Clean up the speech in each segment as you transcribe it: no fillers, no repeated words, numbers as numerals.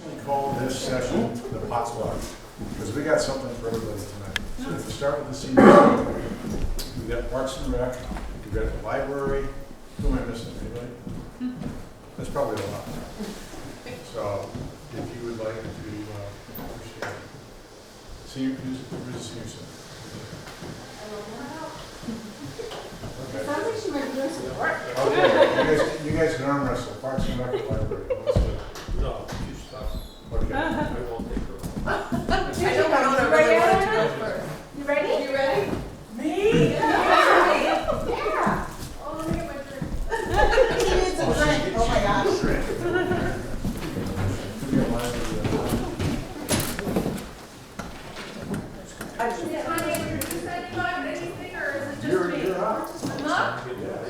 We call this session the pot spot, because we got something for everybody tonight. So if we start with the senior, we've got Parks and Rec, we've got the library. Who am I missing? Anybody? That's probably a lot. So if you would like to understand. Senior, who's the senior center? Okay. Sounds like she might be doing some work. Okay, you guys can arm wrestle. Parks and Rec, library. Let's do it. No, you stop. Okay. I won't take her. I don't want to really want to go first. You ready? You ready? Me? Yeah. Oh, let me get my drink. He needs a drink. Oh my gosh.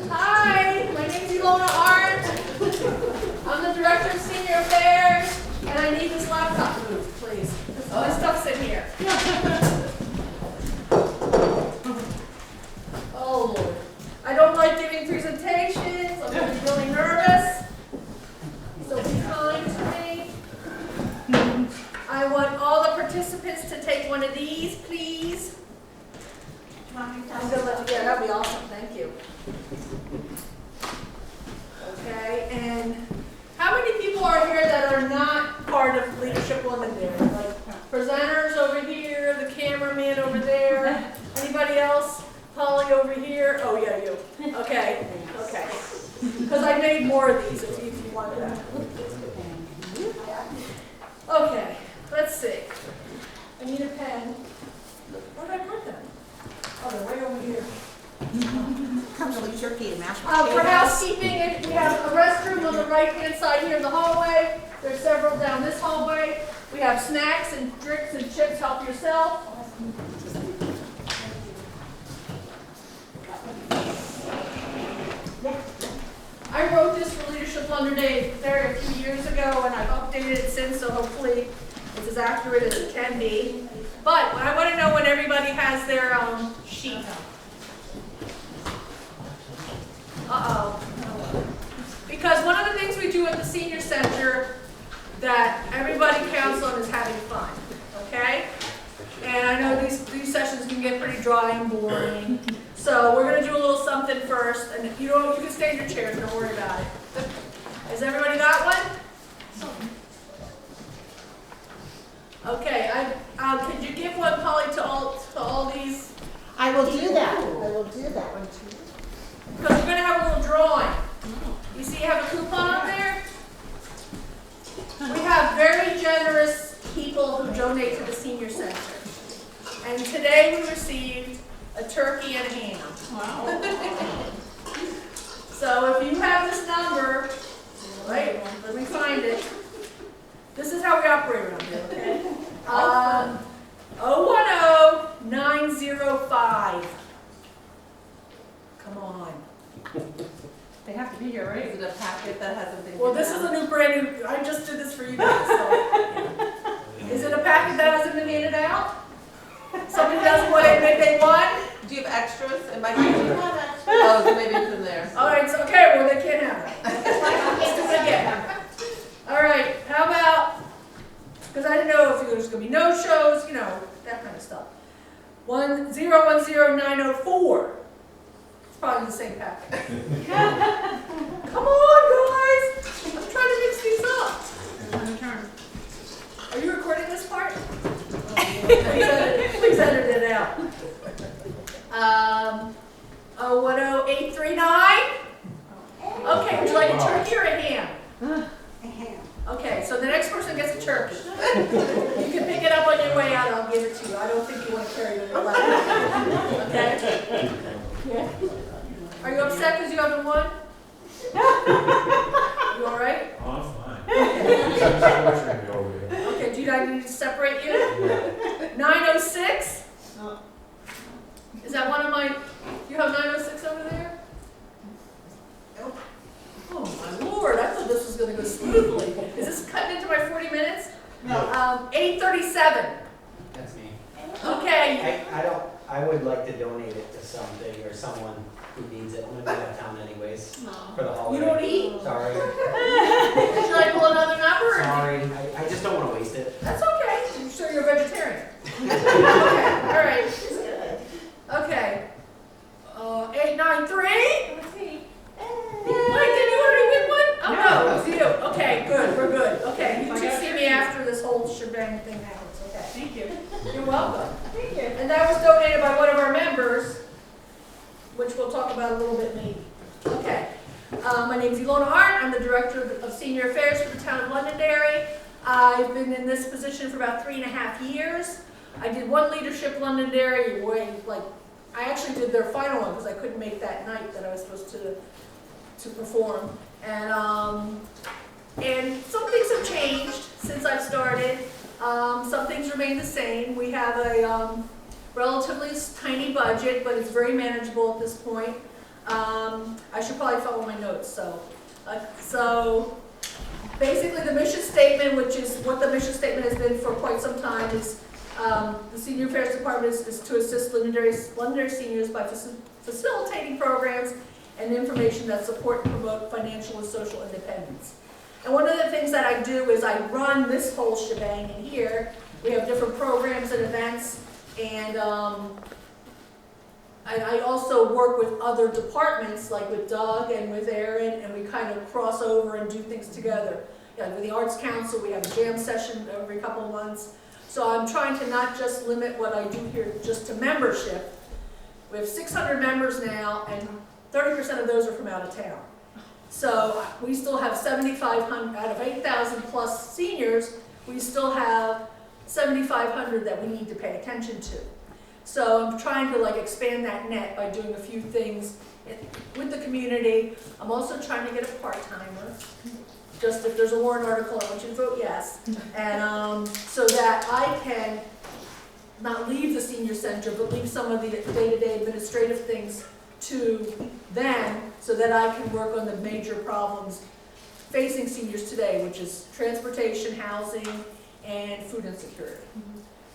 Hi, my name's Ilona Arndt. I'm the Director of Senior Affairs, and I need this laptop moved, please. My stuff's in here. Oh, Lord. I don't like giving presentations. I'm going to be really nervous. So be kind to me. I want all the participants to take one of these, please. I'm going to let you, yeah, that'd be awesome, thank you. Okay, and how many people are here that are not part of Leadership Londonderry? Like presenters over here, the cameraman over there, anybody else? Polly over here? Oh yeah, you. Okay, okay. Because I made more of these if you want that. Okay, let's see. I need a pen. Where did I put them? Oh, they're way over here. Comes with turkey and mashed For potatoes. housekeeping, we have a restroom on the right-hand side here in the hallway. There's several down this hallway. We have snacks and drinks and chips. Help yourself. I wrote this for Leadership Londonderry a few years ago, and I've updated it since, so hopefully it's as accurate as it can be. But I want to know when everybody has their sheet. Because one of the things we do at the Senior Center that everybody counts on is having fun, okay? And I know these sessions can get pretty dry and boring. So we're going to do a little something first, and if you can stay in your chairs, don't worry about it. Has everybody got one? Okay, could you give one, Polly, to all these? I will do that. I will do that one too. Because we're going to have a little drawing. You see you have a coupon on there? We have very generous people who donate to the Senior Center. And today we received a turkey and a ham. Wow. So if you have this number, right, let me find it. This is how we operate around here, okay? 010-905. Come on. They have to be here, right? Is it a packet that hasn't been? Well, this is a new, brand new, I just did this for you guys, so. Is it a packet that hasn't been handed out? Somebody doesn't want to admit they won? Do you have extras? It might be. Oh, so maybe it's in there. All right, so, okay, well, they can't have it. Let's do it again. All right, how about, because I didn't know if there's going to be no shows, you know, that kind of stuff. 1010904. It's probably the same packet. Come on, guys. I'm trying to mix these up. Are you recording this part? Please edit it out. 100839. Okay, would you like a turkey or a ham? A ham. Okay, so the next person gets a turkey. You can pick it up on your way out, I'll give it to you. I don't think you want to carry it in your lap. Okay? Yeah. Are you upset because you haven't won? You all right? I'm fine. Okay, do I need to separate you? 906? Is that one of my, you have 906 over there? Nope. Oh my Lord, I thought this was going to go smoothly. Is this cutting into my 40 minutes? No. 837. That's me. Okay. I would like to donate it to something or someone who needs it. I'm gonna be out of town anyways for the holiday. You don't eat? Sorry. Should I pull another number? Sorry. I I just don't wanna waste it. That's okay. I'm sure you're a vegetarian. Okay, all right. Okay. 893? Let's see. Wait, did you already win one? Oh, no, it was you. Okay, good, we're good. Okay, you I two got see me after this whole shebang thing happens, okay? Thank you. You're welcome. Thank you. And that was donated by one of our members, which we'll talk about a little bit maybe. Okay. My name is Ilona Hart. I'm the Director of Senior Affairs for the town of Londonderry. I've been in this position for about 3.5 years. I did one leadership Londonderry I actually did their final one because I couldn't make that night that I was supposed to perform. And some things have changed since I've started. Some things remain the same. We have a relatively tiny budget, but it's very manageable at this point. I should probably follow my notes. So basically the mission statement, which is what the mission statement has been for quite some time, is the Senior Affairs Department is to assist Londonderry seniors by facilitating programs and information that support and promote financial and social independence. And one of the things that I do is I run this whole shebang in here. We have different programs and events, and I also work with other departments, like with Doug and with Aaron, and we kind of cross over and do things together. With the Arts Council, we have a jam session every couple of months. So I'm trying to not just limit what I do here just to membership. We have 600 members now, and 30% of those are from out of town. So we still have 7,500, out of 8,000 plus seniors, we still have 7,500 that we need to pay attention to. So I'm trying to expand that net by doing a few things with the community. I'm also trying to get a part-timer. Just if there's a warrant article, I want you to vote yes. And so that I can not leave the senior center, but leave some of the day-to-day administrative things to them so that I can work on the major problems facing seniors today, which is transportation, housing, and food insecurity.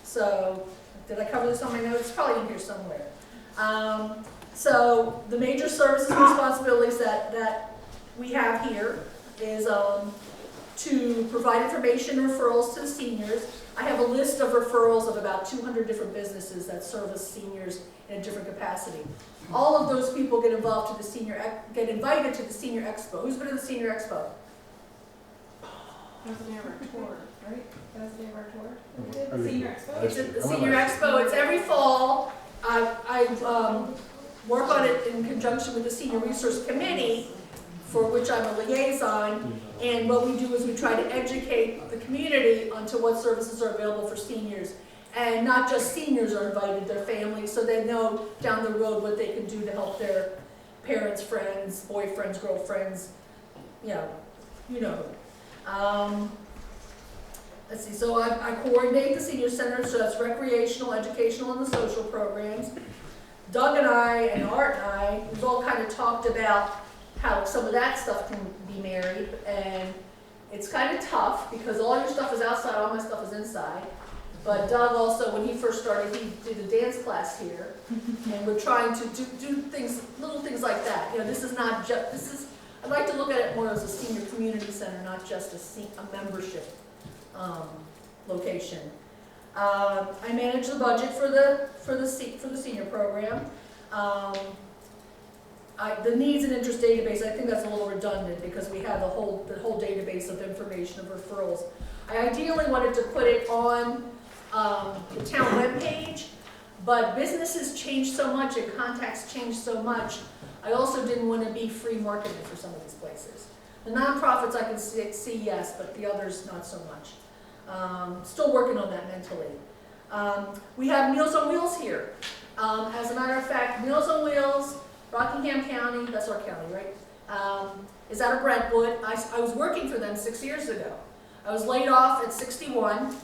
So, did I cover this on my notes? It's probably in here somewhere. So, the major services and responsibilities that we have here is to provide information and referrals to the seniors. I have a list of referrals of about 200 different businesses that service seniors in a different capacity. All of those people get involved to the get invited to the Senior Expo. Who's been to the Senior Expo? That was the name of our tour, right? That was the name of our tour. We did the Senior Expo. It's the Senior Expo. It's every fall. I work on it in conjunction with the Senior Resource Committee, for which I'm a liaison, and what we do is we try to educate the community onto what services are available for seniors. And not just seniors are invited, their families, so they know down the road what they can do to help their parents, friends, boyfriends, girlfriends, you know. Let's see, so I coordinate the senior center, so that's recreational, educational, and the social programs. Doug and I, and Art and I, we've all kind of talked about how some of that stuff can be married, and it's kind of tough because all your stuff is outside, all my stuff is inside. But Doug also, when he first started, he did a dance class here, and we're trying to do things, little things like that. This is not just, I'd like to look at it more as a senior community center, not just a membership location. I manage the budget for the senior program. The needs and interest database, I think that's a little redundant because we have the whole database of information of referrals. I ideally wanted to put it on the town webpage, but businesses change so much and contacts change so much. I also didn't want to be free marketing for some of these places. The nonprofits I can see yes, but the others not so much. Still working on that mentally. We have Meals on Wheels here. As a matter of fact, Meals on Wheels, Rockingham County, that's our county, right? Is out of Brentwood. I was working for them 6 years ago. I was laid off at 61.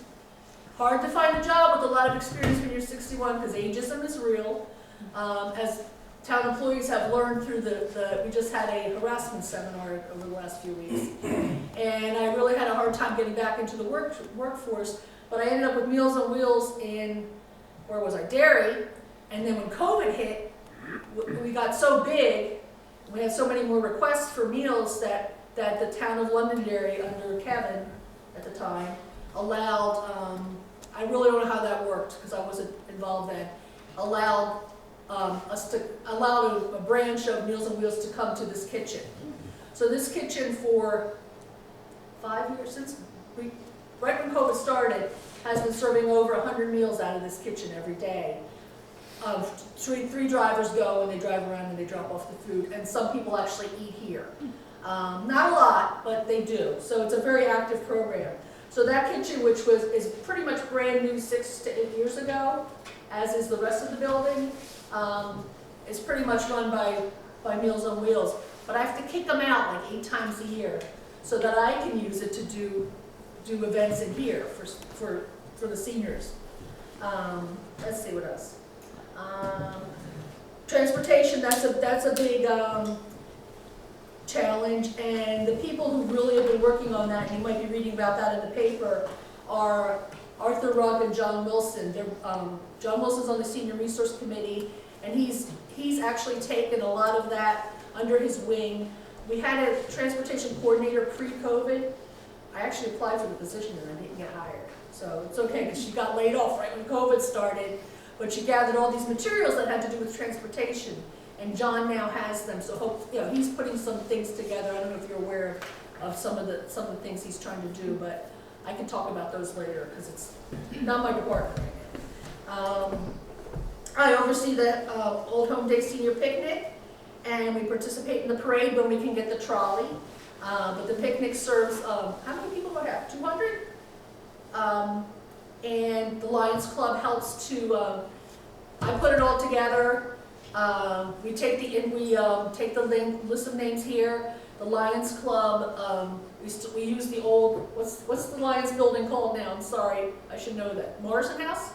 Hard to find a job with a lot of experience when you're 61 because ageism is real. As town employees have learned through we just had a harassment seminar over the last few weeks. And I really had a hard time getting back into the workforce, but I ended up with Meals on Wheels in, where was I, Derry. And then when COVID hit, we got so big, we had so many more requests for meals that the town of Londonderry, under Kevin at the time, allowed, I really don't know how that worked, because I wasn't involved then, allowed allowed a branch of Meals on Wheels to come to this kitchen. So this kitchen for 5 years, right when COVID started, has been serving over 100 meals out of this kitchen every day. Three drivers go and they drive around and they drop off the food, and some people actually eat here. Not a lot, but they do. So it's a very active program. So that kitchen, which is pretty much brand new 6 to 8 years ago, as is the rest of the building, is pretty much run by Meals on Wheels. But I have to kick them out like 8 times a year so that I can use it to do events in here for the seniors. Let's see what else. Transportation, that's a big challenge, and the people who really have been working on that, and you might be reading about that in the paper, are Arthur Rugg and John Wilson. John Wilson's on the Senior Resource Committee, and he's actually taken a lot of that under his wing. We had a transportation coordinator pre-COVID. I actually applied for the position and I didn't get hired. So it's okay, because she got laid off right when COVID started, but she gathered all these materials that had to do with transportation, and John now has them. So he's putting some things together. I don't know if you're aware of some of the things he's trying to do, but I can talk about those later because it's not my department right now. I oversee the Old Home Day Senior Picnic, and we participate in the parade when we can get the trolley. But the picnic serves, how many people do I have? 200? And the Lions Club helps to, I put it all together. We take the list of names here. The Lions Club, we use the old, what's the Lions building called now? I'm sorry, I should know that. Morrison House?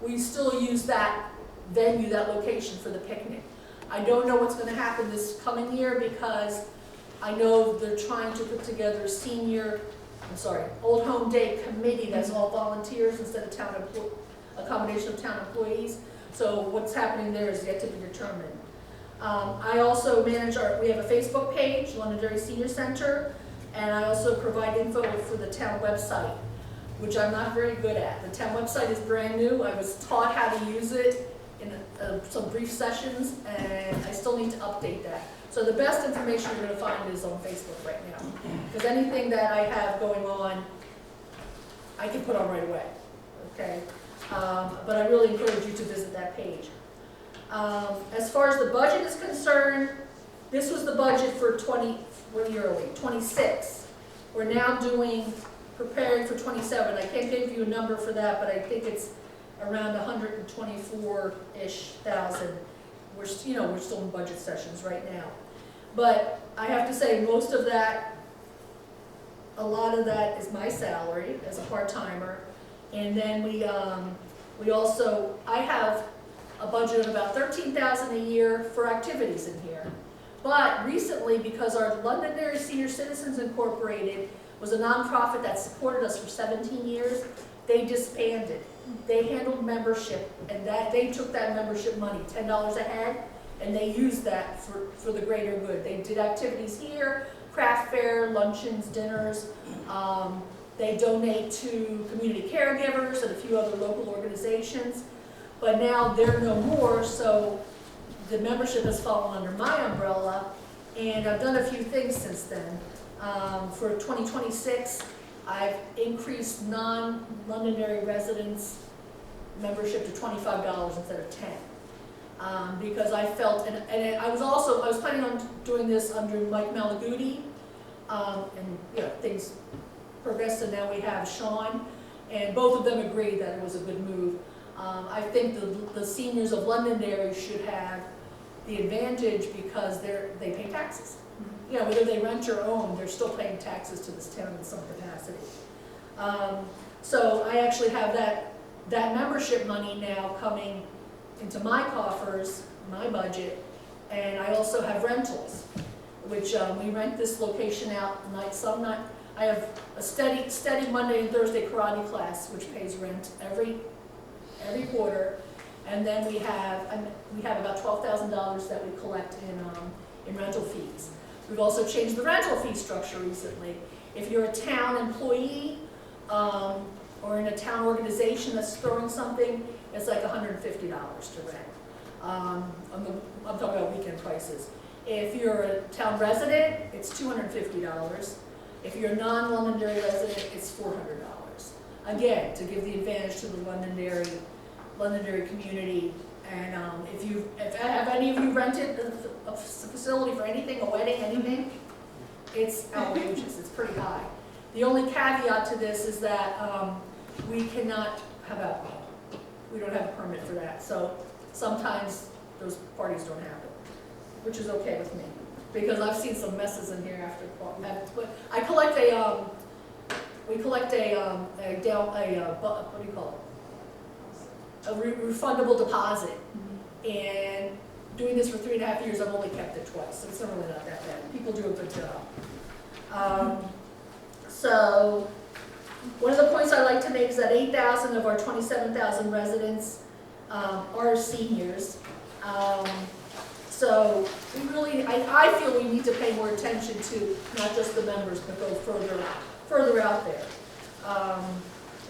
We still use that venue, that location for the picnic. I don't know what's going to happen this coming year because I know they're trying to put together a Old Home Day committee that's all volunteers instead of a combination of town employees. So what's happening there is yet to be determined. I also manage we have a Facebook page, Londonderry Senior Center, and I also provide info for the town website, which I'm not very good at. The town website is brand new. I was taught how to use it in some brief sessions, and I still need to update that. So the best information you're going to find is on Facebook right now, because anything that I have going on, I can put on right away, okay? But I really encourage you to visit that page. As far as the budget is concerned, this was the budget for 26. We're now preparing for 27. I can't give you a number for that, but I think it's around 124-ish thousand. We're still in budget sessions right now. But I have to say, most of that, a lot of that is my salary as a part-timer. And then I have a budget of about $13,000 a year for activities in here. But recently, because our Londonderry Senior Citizens Incorporated was a nonprofit that supported us for 17 years, they disbanded. They handled membership, and they took that membership money, $10 a head, and they used that for the greater good. They did activities here, craft fair, luncheons, dinners. They donate to community caregivers and a few other local organizations. But now they're no more, so the membership has fallen under my umbrella, and I've done a few things since then. For 2026, I've increased non-Londonderry residents membership to $25 instead of $10. Because I felt, and I was planning on doing this under Mike Malaguti, and things progressed, and now we have Sean, and both of them agreed that it was a good move. I think the seniors of Londonderry should have the advantage because they pay taxes. Whether they rent or own, they're still paying taxes to this town in some capacity. So I actually have that membership money now coming into my coffers, my budget, and I also have rentals, which we rent this location out some night. I have a steady Monday and Thursday karate class, which pays rent every quarter, and then we have about $12,000 that we collect in rental fees. We've also changed the rental fee structure recently. If you're a town employee, or in a town organization that's throwing something, it's like $150 to rent. I'm talking about weekend prices. If you're a town resident, it's $250. If you're a non-Londonderry resident, it's $400. Again, to give the advantage to the Londonderry community. And have any of you rented a facility for anything, a wedding, anything? It's outrageous, it's pretty high. The only caveat to this is that we cannot have alcohol. We don't have a permit for that, so sometimes those parties don't happen, which is okay with me, because I've seen some messes in here after. I collect we collect what do you call it? A refundable deposit, and doing this for 3.5 years, I've only kept it twice, so it's really not that bad. People do a good job. So one of the points I like to make is that 8,000 of our 27,000 residents are seniors. So we really, I feel we need to pay more attention to not just the members, but go further out there.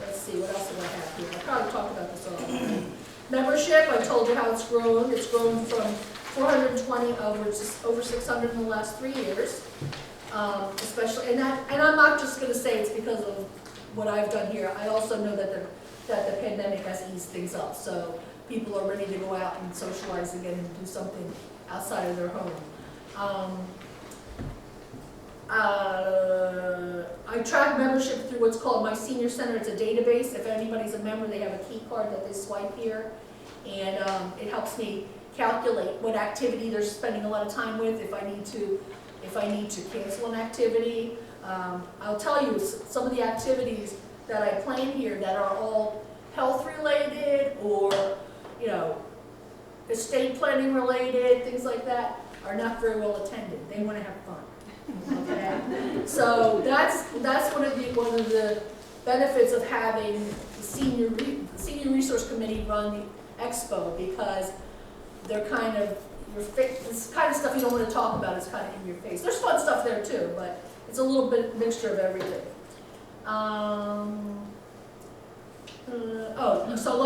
Let's see, what else do I have here? I probably talked about this already. Membership, I told you how it's grown. It's grown from 420 over 600 in the last 3 years. Especially, and I'm not just going to say it's because of what I've done here. I also know that the pandemic has eased things up, so people are ready to go out and socialize again and do something outside of their home. I track membership through what's called My Senior Center. It's a database. If anybody's a member, they have a key card that they swipe here, and it helps me calculate what activity they're spending a lot of time with. If I need to cancel an activity, I'll tell you some of the activities that I plan here that are all health related or estate planning related, things like that, are not very well attended. They want to have fun. Okay, so that's one of the benefits of having the senior resource committee run the expo, because they're kind of this kind of stuff you don't want to talk about is kind of in your face. There's fun stuff there too, but it's a little bit mixture of everything. So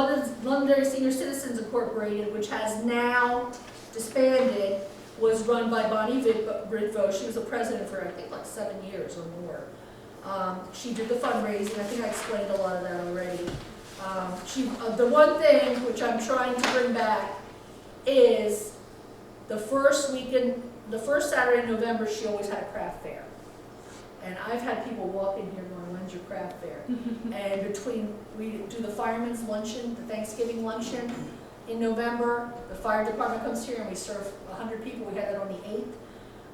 Londonderry Senior Citizens Incorporated, which has now disbanded, was run by Bonnie Britvo. She was the president for, I think, like 7 years or more. She did the fundraising. I think I explained a lot of that already. The one thing which I'm trying to bring back is the first Saturday in November, she always had a craft fair. And I've had people walk in here going, when's your craft fair? And we do the fireman's luncheon, the Thanksgiving luncheon in November. The fire department comes here and we serve 100 people. We had that on the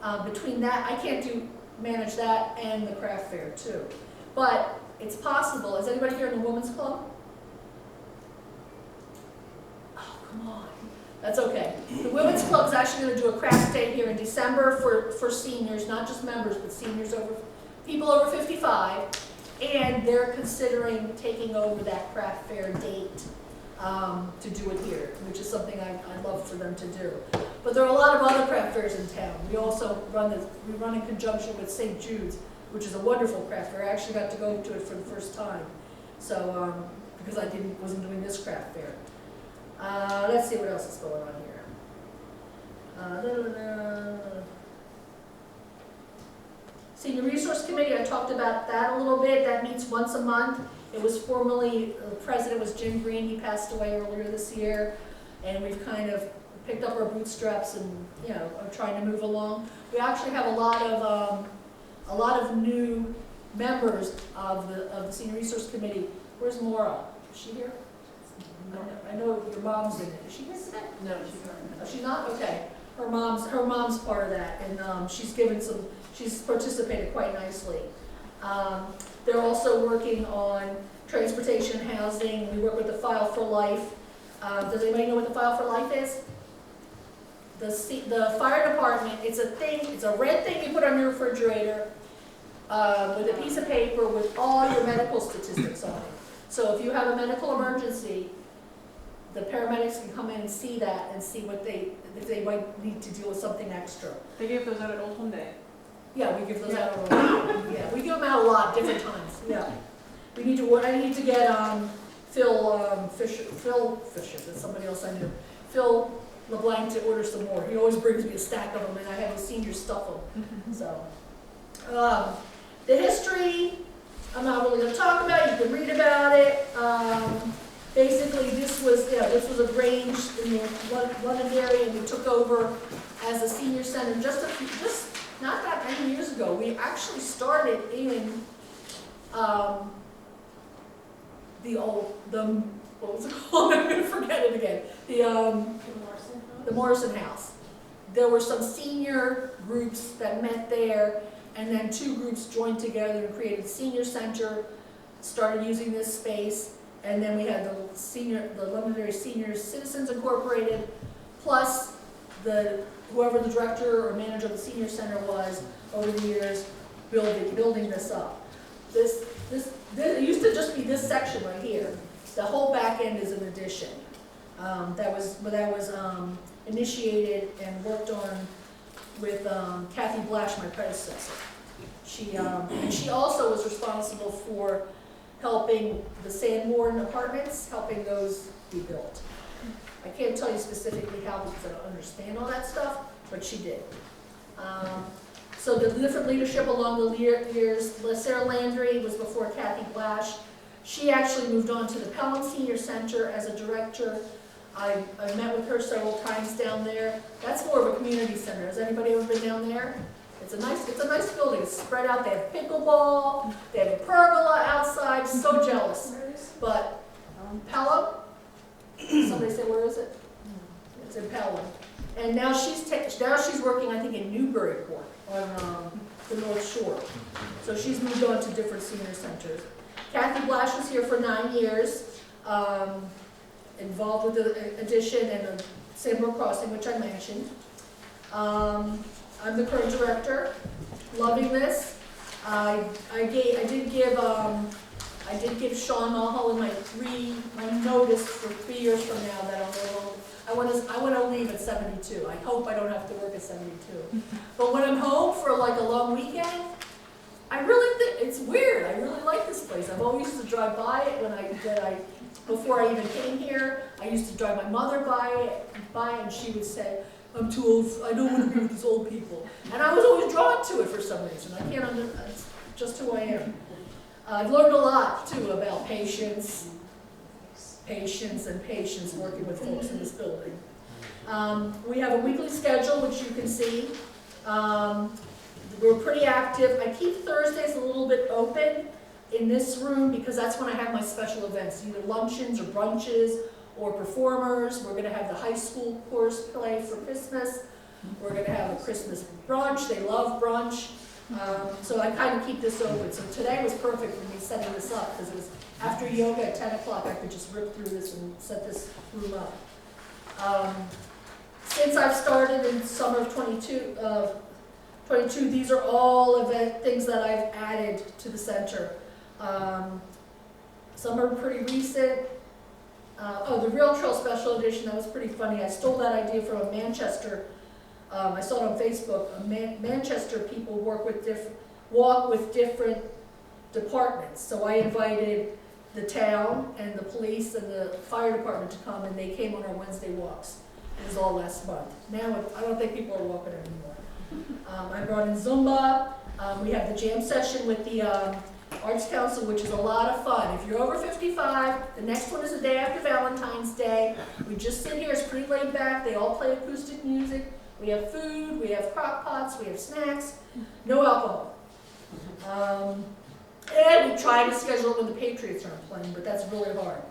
8th. Between that, I can't manage that and the craft fair too. But it's possible. Is anybody here in the Women's Club? Oh, come on. That's okay. The Women's Club is actually going to do a craft day here in December for seniors, not just members, but seniors people over 55, and they're considering taking over that craft fair date to do it here, which is something I'd love for them to do. But there are a lot of other craft fairs in town. We also run in conjunction with St. Jude's, which is a wonderful craft fair. I actually got to go to it for the first time, so because I wasn't doing this craft fair. Let's see what else is going on here. Senior Resource Committee, I talked about that a little bit. That meets once a month. It was formerly, the president was Jim Green. He passed away earlier this year. And we've kind of picked up our bootstraps and, are trying to move along. We actually have a lot of new members of the Senior Resource Committee. Where's Maura? Is she here? I know your mom's in it. Is she here today? No, she's not. Oh, she's not? Okay. Her mom's part of that, and she's participated quite nicely. They're also working on transportation and housing. We work with the File for Life. Does anybody know what the File for Life is? The fire department, it's a red thing you put on your refrigerator with a piece of paper with all your medical statistics on it. So if you have a medical emergency, the paramedics can come in and see that and see if they might need to deal with something extra. They gave those out at Old Home Day. Yeah, we give those out a lot. Yeah, we give them out a lot, different times. Yeah, I need to get, Phil Fisher, that's somebody else I knew. Phil LeBlanc to order some more. He always brings me a stack of them, and I have the senior stuff them. So, the history, I'm not really going to talk about it. You can read about it. Basically, this was arranged in the Londonderry, and we took over as a senior center just not that many years ago. We actually started in what was it called? I'm going to forget it again. The Morrison House. There were some senior groups that met there, and then two groups joined together and created Senior Center, started using this space, and then we had the Londonderry Senior Citizens Incorporated, plus whoever the director or manager of the Senior Center was over the years building this up. It used to just be this section right here. The whole back end is an addition. That was initiated and worked on with Kathy Blash, my predecessor. She also was responsible for helping the Sanborn apartments, helping those be built. I can't tell you specifically how because I don't understand all that stuff, but she did. So the different leadership along the years, Sarah Landry was before Kathy Blash. She actually moved on to the Pelham Senior Center as a director. I met with her several times down there. That's more of a community center. Has anybody ever been down there? It's a nice building. It's spread out. They have pickleball. They have a pergola outside. So jealous. But Pelham. Somebody say where is it? It's in Pelham. And now she's working, I think, in Newburyport on the North Shore. So she's moved on to different senior centers. Kathy Blash was here for 9 years, involved with the addition and the Sanborn Crossing, which I mentioned. I'm the current director, loving this. I did give Sean Mulholland my notice for 3 years from now that I want to leave at 72. I hope I don't have to work at 72. But when I'm home for like a long weekend, I really think it's weird. I really like this place. I've always used to drive by it before I even came here. I used to drive my mother by it, and she would say, "I'm too old. I don't want to be with these old people." And I was always drawn to it for some reason. I can't understand. It's just who I am. I've learned a lot too about patience working with folks in this building. We have a weekly schedule, which you can see. We're pretty active. I keep Thursdays a little bit open in this room because that's when I have my special events, either luncheons or brunches or performers. We're going to have the high school chorus play for Christmas. We're going to have a Christmas brunch. They love brunch. So I kind of keep this open. So today was perfect for me setting this up because it was after yoga at 10 o'clock. I could just rip through this and set this room up. Since I've started in summer of 22, these are all things that I've added to the center. Some are pretty recent. The Rail Trail Special Edition, that was pretty funny. I stole that idea from a Manchester. I saw it on Facebook. Manchester people walk with different departments. So I invited the town and the police and the fire department to come, and they came on our Wednesday walks. It was all last month. Now I don't think people are walking anymore. I brought in Zumba. We have the jam session with the Arts Council, which is a lot of fun. If you're over 55, the next one is the day after Valentine's Day. We just sit here, it's pretty laid back. They all play acoustic music. We have food, we have crock pots, we have snacks, no alcohol. And we try to schedule it when the Patriots aren't playing, but that's really hard.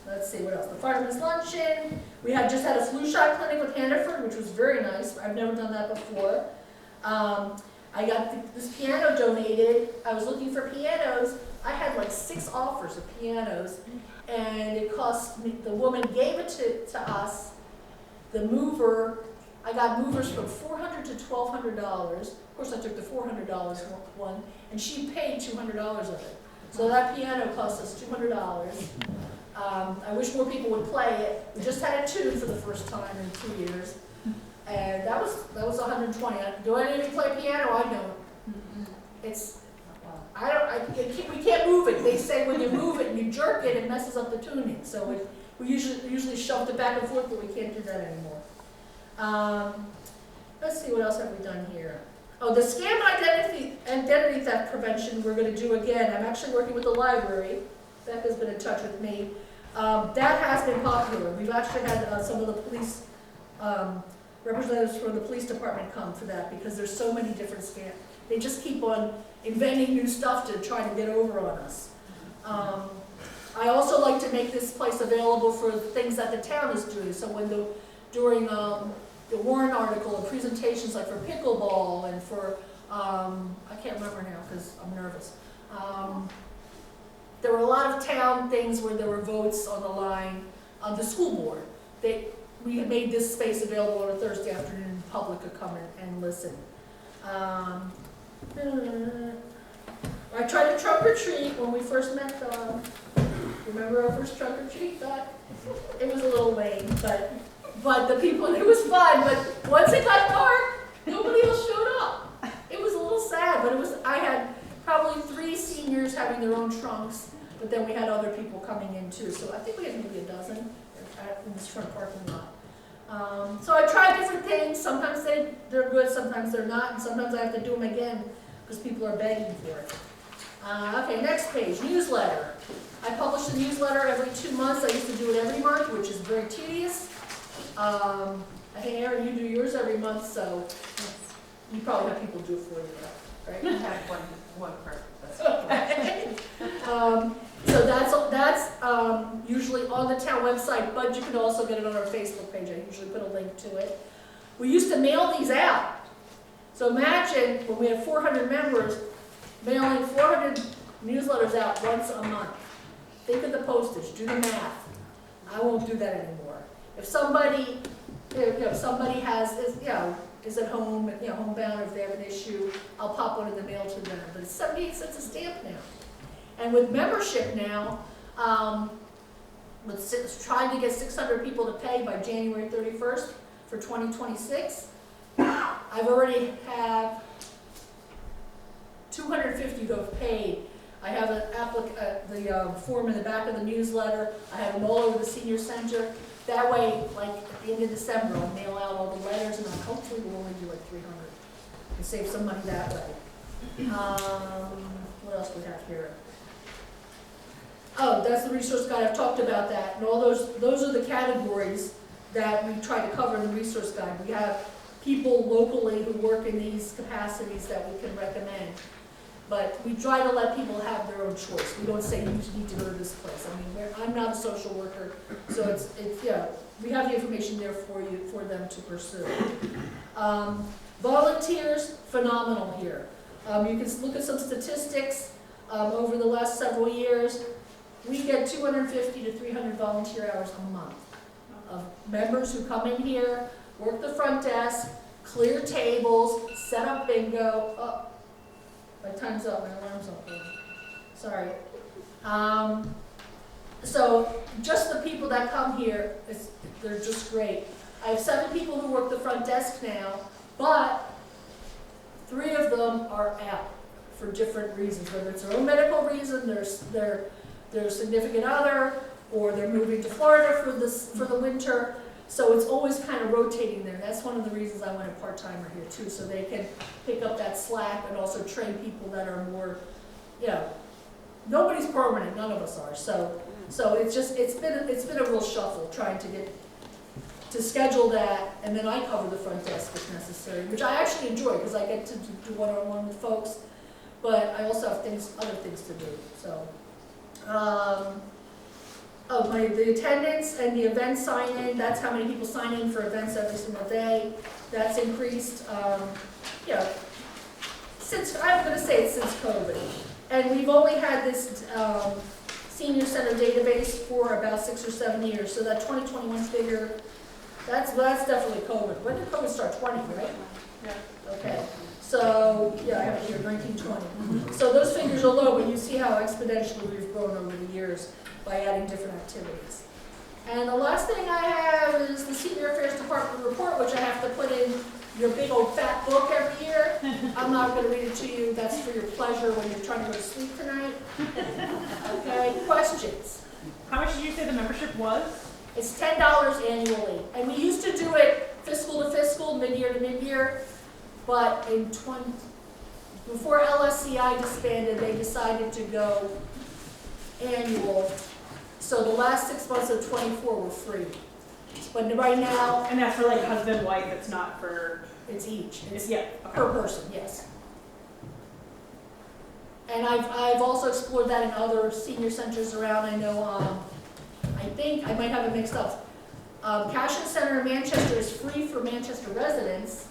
Let's see, what else? The Fireman's Luncheon. We just had a flu shot clinic with Hannaford, which was very nice. I've never done that before. I got this piano donated. I was looking for pianos. I had like 6 offers of pianos, and it cost me, the woman gave it to us. The mover, I got movers from $400 to $1,200. Of course, I took the $400 one, and she paid $200 of it. So that piano cost us $200. I wish more people would play it. We just had a tune for the first time in 2 years, and that was $120. Do any of you play piano? I don't. It's we can't move it. They say when you move it and you jerk it, it messes up the tuning. So we usually shoved it back and forth, but we can't do that anymore. Let's see, what else have we done here? Oh, the scam identity theft prevention we're going to do again. I'm actually working with the library. Becca's been in touch with me. That has been popular. We've actually had some of the police representatives from the police department come for that because there's so many different scams. They just keep on inventing new stuff to try to get over on us. I also like to make this place available for things that the town is doing. So when during the Warren article and presentations like for pickleball and for, I can't remember now because I'm nervous. There were a lot of town things where there were votes on the line on the school board. We made this space available on a Thursday afternoon. The public could come in and listen. I tried to trunk or treat when we first met Don. Remember our first trunk or treat, Don? It was a little lame, but the people, it was fun, but once it got dark, nobody else showed up. It was a little sad, but I had probably 3 seniors having their own trunks, but then we had other people coming in too, so I think we had maybe a dozen in this front parking lot. So I tried different things. Sometimes they're good, sometimes they're not, and sometimes I have to do them again because people are begging for it. Okay, next page, newsletter. I publish a newsletter every 2 months. I used to do it every month, which is very tedious. I think, Erin, you do yours every month, so you probably have people do it for you, right? I have one person. Okay. So that's usually on the town website, but you can also get it on our Facebook page. I usually put a link to it. We used to mail these out. So imagine when we had 400 members, mailing 400 newsletters out once a month. Think of the postage, do the math. I won't do that anymore. If somebody, somebody is at home, homebound, or if they have an issue, I'll pop one in the mail to them. But it's 78 cents a stamp now. And with membership now, trying to get 600 people to pay by January 31st for 2026, I've already have 250 who have paid. I have the form in the back of the newsletter. I have them all over the senior center. That way, like at the end of December, I'll mail out all the letters, and hopefully we'll only do like 300 and save some money that way. What else we have here? Oh, that's the resource guide. I've talked about that, and all those are the categories that we try to cover in the resource guide. We have people locally who work in these capacities that we can recommend. But we try to let people have their own choice. We don't say you need to go to this place. I mean, I'm not a social worker, so it's we have the information there for them to pursue. Volunteers, phenomenal here. You can look at some statistics over the last several years. We get 250 to 300 volunteer hours a month of members who come in here, work the front desk, clear tables, set up bingo. Oh, my time's up, my alarm's up. Sorry. So just the people that come here, they're just great. I have 7 people who work the front desk now, but 3 of them are out for different reasons, whether it's their own medical reason, their significant other, or they're moving to Florida for the winter. So it's always kind of rotating there. That's one of the reasons I want a part-timer here too, so they can pick up that slack and also train people that are more, nobody's permanent, none of us are. So it's been a real shuffle trying to schedule that, and then I cover the front desk if necessary, which I actually enjoy because I get to do one-on-one with folks, but I also have other things to do. So. The attendance and the event sign-in, that's how many people sign in for events every single day. That's increased, since, I'm going to say it's since COVID. And we've only had this senior center database for about 6 or 7 years. So that 2021 figure, that's definitely COVID. When did COVID start? 20, right? Yeah. Okay. So, I have it here, 1920. So those figures are low, but you see how exponentially we've grown over the years by adding different activities. And the last thing I have is the Senior Affairs Department report, which I have to put in your big old fat book every year. I'm not gonna read it to you, that's for your pleasure when you're trying to go to sleep tonight. Okay, questions? How much did you say the membership was? It's $10 annually, and we used to do it fiscal to fiscal, mid-year to mid-year, but before LSCI disbanded, they decided to go annual. So the last 6 months of '24 were free. But right now, And that's for like husband, wife, it's not for, it's each, it's yeah. per person, yes. And I've also explored that in other senior centers around. I know, I think, I might have it mixed up. Cashin Center in Manchester is free for Manchester residents,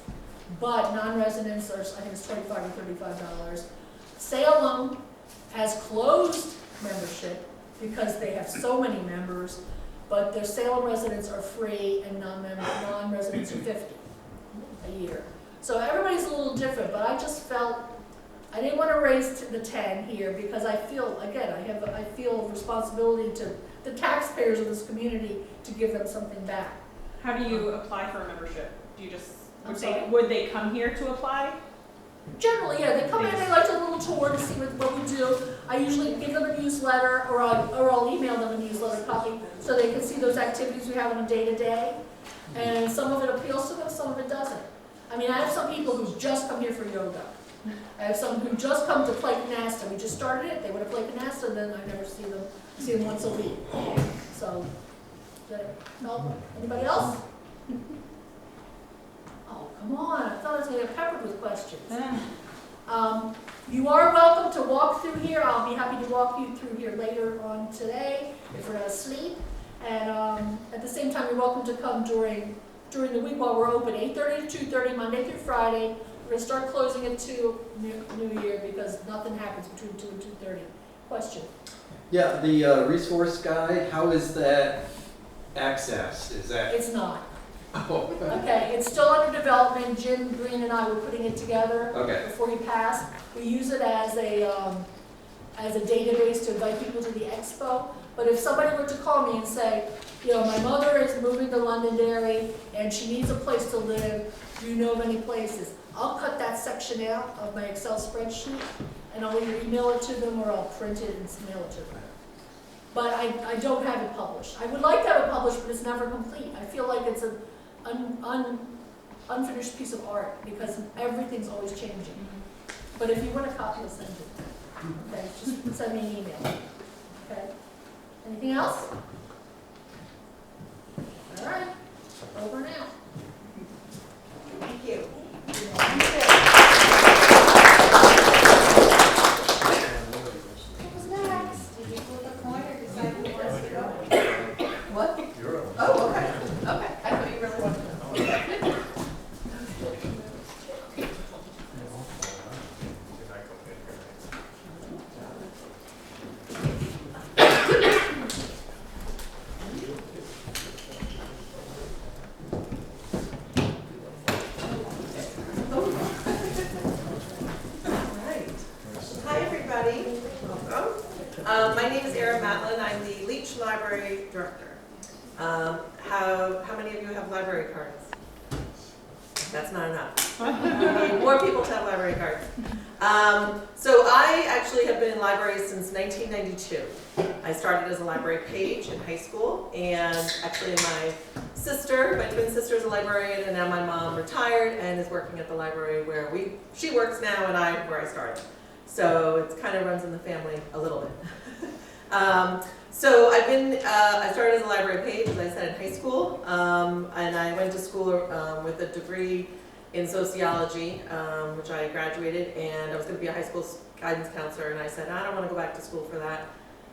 but non-residents are, I think it's $25 or $35. Salem has closed membership because they have so many members, but their Salem residents are free and non-residents are $50 a year. So everybody's a little different, but I just felt, I didn't want to raise to the 10 here because I feel, again, I feel responsibility to the taxpayers of this community to give them something back. How do you apply for a membership? Do you just, I'm sorry? would they come here to apply? Generally, yeah, they come in, they like a little tour to see what we do. I usually give them a newsletter, or I'll email them a newsletter copy so they can see those activities we have on a day-to-day. And some of it appeals to them, some of it doesn't. I mean, I have some people who just come here for yoga. I have some who just come to play canasta. We just started it, they want to play canasta, and then I never see them once a week. So, no, anybody else? Oh, come on, I thought I was gonna get peppered with questions. You are welcome to walk through here. I'll be happy to walk you through here later on today if we're not asleep. And at the same time, you're welcome to come during the week while we're open, 8:30 to 2:30, Monday through Friday. We're gonna start closing at 2 New Year because nothing happens between 2 and 2:30. Question? Yeah, the resource guide, how is that accessed? Is that? It's not. Oh, Okay, it's still under development. Jim Green and I were putting it together okay. before he passed. We use it as a database to invite people to the expo. But if somebody were to call me and say, you know, my mother is moving to Londonderry and she needs a place to live, do you know of any places? I'll cut that section out of my Excel spreadsheet and I'll either email it to them or I'll print it and mail it to them. But I don't have it published. I would like to have it published, but it's never complete. I feel like it's an unfinished piece of art because everything's always changing. But if you want a copy, I'll send it. Okay, just send me an email. Okay. Anything else? All right. Over now. Thank you. Who's next? Did you flip a coin or decide who wants to go? What? Oh, okay. Okay. I thought you really wanted to know. My name is Erin Matlin. I'm the Leach Library Director. How many of you have library cards? That's not enough. We need more people to have library cards. So I actually have been in libraries since 1992. I started as a library page in high school, and actually my twin sister is a librarian, and now my mom retired and is working at the library where she works now and where I started. So it kind of runs in the family a little bit. So I started as a library page, as I said, in high school, and I went to school with a degree in sociology, which I graduated, and I was going to be a high school guidance counselor, and I said, I don't want to go back to school for that.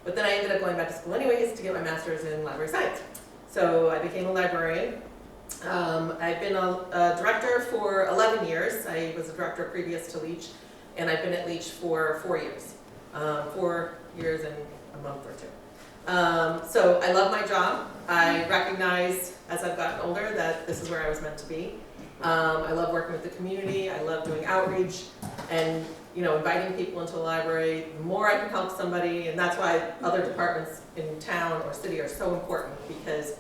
But then I ended up going back to school anyways to get my master's in library science. So I became a librarian. I've been a director for 11 years. I was a director previous to Leach, and I've been at Leach for 4 years. 4 years and a month or two. So I love my job. I recognize as I've gotten older that this is where I was meant to be. I love working with the community. I love doing outreach and inviting people into the library. The more I can help somebody, and that's why other departments in town or city are so important, because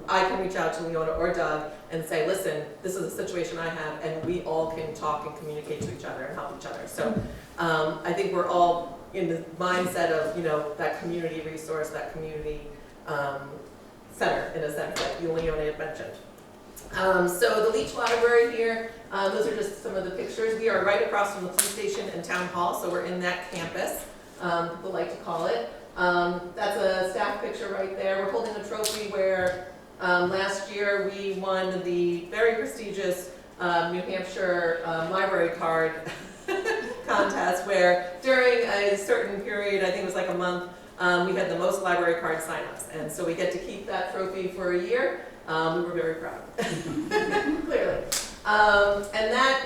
I can reach out to Leona or Doug and say, listen, this is a situation I have, and we all can talk and communicate to each other and help each other. So I think we're all in the mindset of, you know, that community resource, that community center, in a sense, that Leona had mentioned. So the Leach Library here, those are just some of the pictures. We are right across from the police station and town hall, so we're in that campus, people like to call it. That's a staff picture right there. We're holding a trophy where last year we won the very prestigious New Hampshire library card contest, where during a certain period, I think it was like a month, we had the most library card signups. And so we get to keep that trophy for a year. We were very proud, clearly. And that,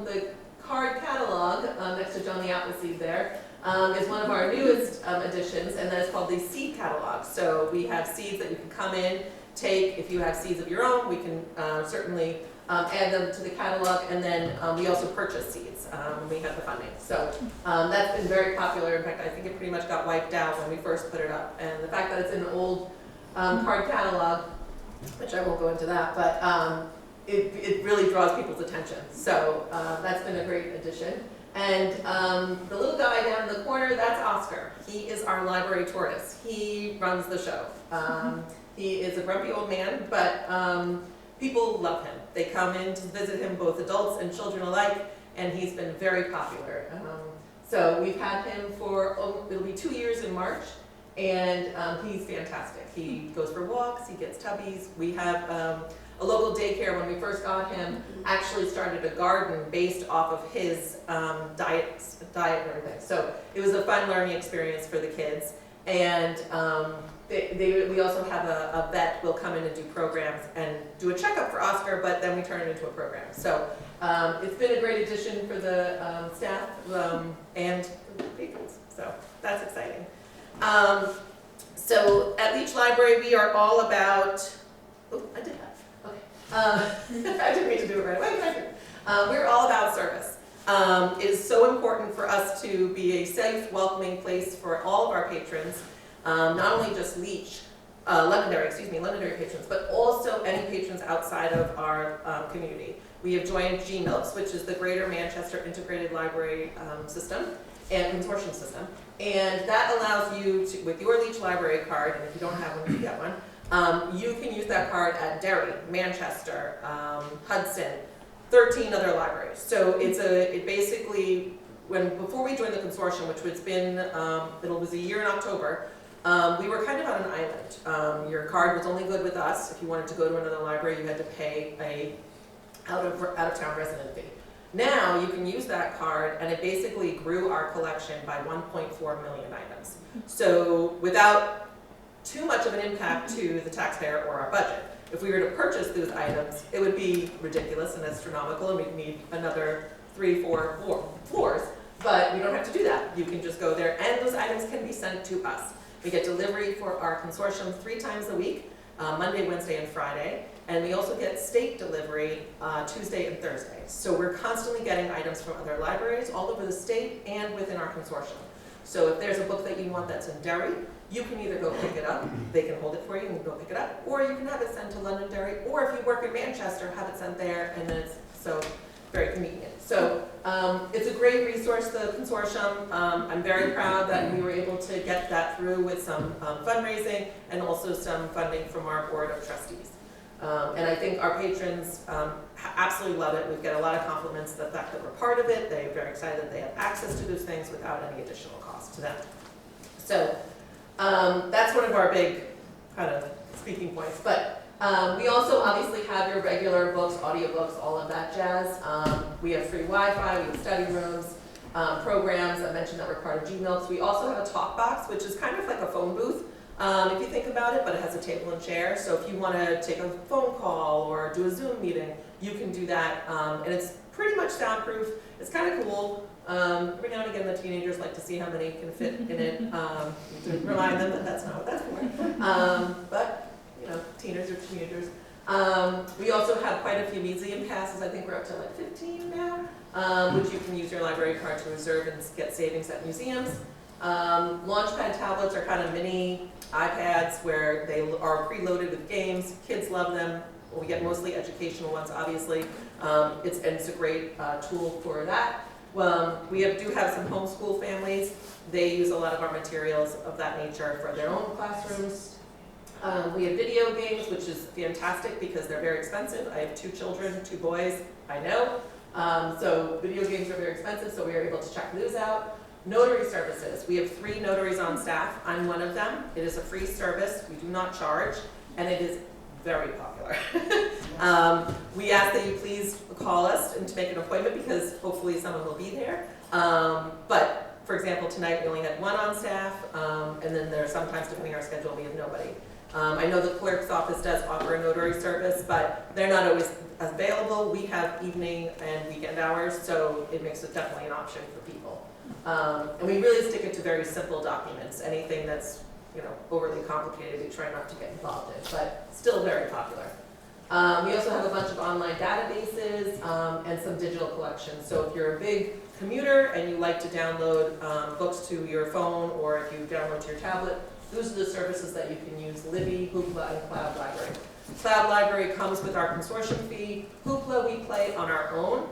the card catalog next to John the Appleseed there, is one of our newest additions, and that is called the seed catalog. So we have seeds that you can come in, take. If you have seeds of your own, we can certainly add them to the catalog, and then we also purchase seeds when we have the funding. So that's been very popular. In fact, I think it pretty much got wiped out when we first put it up. And the fact that it's in an old card catalog, which I won't go into that, but it really draws people's attention. So that's been a great addition. And the little guy down in the corner, that's Oscar. He is our library tortoise. He runs the show. He is a grumpy old man, but people love him. They come in to visit him, both adults and children alike, and he's been very popular. So we've had him for, it'll be 2 years in March, and he's fantastic. He goes for walks, he gets tubbies. We have a local daycare, when we first got him, actually started a garden based off of his diet and everything. So it was a fun learning experience for the kids. And we also have a vet will come in and do programs and do a checkup for Oscar, but then we turn it into a program. So it's been a great addition for the staff and the patrons. So that's exciting. So at Leach Library, we are all about, oh, I did that. Okay. I didn't mean to do it right away. We're all about service. It is so important for us to be a safe, welcoming place for all of our patrons, not only just Leach, Londonderry patrons, but also any patrons outside of our community. We have joined GMILPS, which is the Greater Manchester Integrated Library System and Consortium System, and that allows you to, with your Leach Library card, and if you don't have one, you get one, you can use that card at Derry, Manchester, Hudson, 13 other libraries. So it basically, before we joined the consortium, which was it was a year in October, we were kind of on an island. Your card was only good with us. If you wanted to go to another library, you had to pay a out-of-town resident fee. Now you can use that card, and it basically grew our collection by 1.4 million items. So without too much of an impact to the taxpayer or our budget. If we were to purchase those items, it would be ridiculous and astronomical, and we'd need another 3, 4 floors, but we don't have to do that. You can just go there, and those items can be sent to us. We get delivery for our consortium 3 times a week, Monday, Wednesday, and Friday, and we also get state delivery Tuesday and Thursday. So we're constantly getting items from other libraries all over the state and within our consortium. So if there's a book that you want that's in Derry, you can either go pick it up, they can hold it for you and go pick it up, or you can have it sent to Londonderry, or if you work in Manchester, have it sent there, and then it's so very convenient. So it's a great resource, the consortium. I'm very proud that we were able to get that through with some fundraising and also some funding from our board of trustees. And I think our patrons absolutely love it. We've got a lot of compliments of the fact that we're part of it. They're very excited that they have access to those things without any additional cost to them. So that's one of our big kind of speaking points. But we also obviously have your regular books, audiobooks, all of that jazz. We have free Wi-Fi, we have study rooms, programs. I mentioned that we're part of GMILPS. We also have a talk box, which is kind of like a phone booth, if you think about it, but it has a table and chair. So if you want to take a phone call or do a Zoom meeting, you can do that. And it's pretty much soundproof. It's kind of cool. Every now and again, the teenagers like to see how many can fit in it. To remind them that that's not what that's for. But, you know, teenagers are teenagers. We also have quite a few museum passes. I think we're up to like 15 now, which you can use your library card to reserve and get savings at museums. Launchpad tablets are kind of mini iPads where they are preloaded with games. Kids love them. Well, we get mostly educational ones, obviously. It's a great tool for that. We do have some homeschool families. They use a lot of our materials of that nature for their own classrooms. We have video games, which is fantastic because they're very expensive. I have 2 children, 2 boys, I know. So video games are very expensive, so we are able to check those out. Notary services. We have 3 notaries on staff. I'm one of them. It is a free service. We do not charge, and it is very popular. We ask that you please call us and to make an appointment because hopefully someone will be there. But for example, tonight we only had 1 on staff, and then there are sometimes, depending on our schedule, we have nobody. I know the clerk's office does offer a notary service, but they're not always available. We have evening and weekend hours, so it makes it definitely an option for people. And we really stick it to very simple documents. Anything that's overly complicated, we try not to get involved in, but still very popular. We also have a bunch of online databases and some digital collections. So if you're a big commuter and you like to download books to your phone, or if you download to your tablet, those are the services that you can use: Libby, Hoopla, and Cloud Library. Cloud Library comes with our consortium fee. Hoopla we play on our own,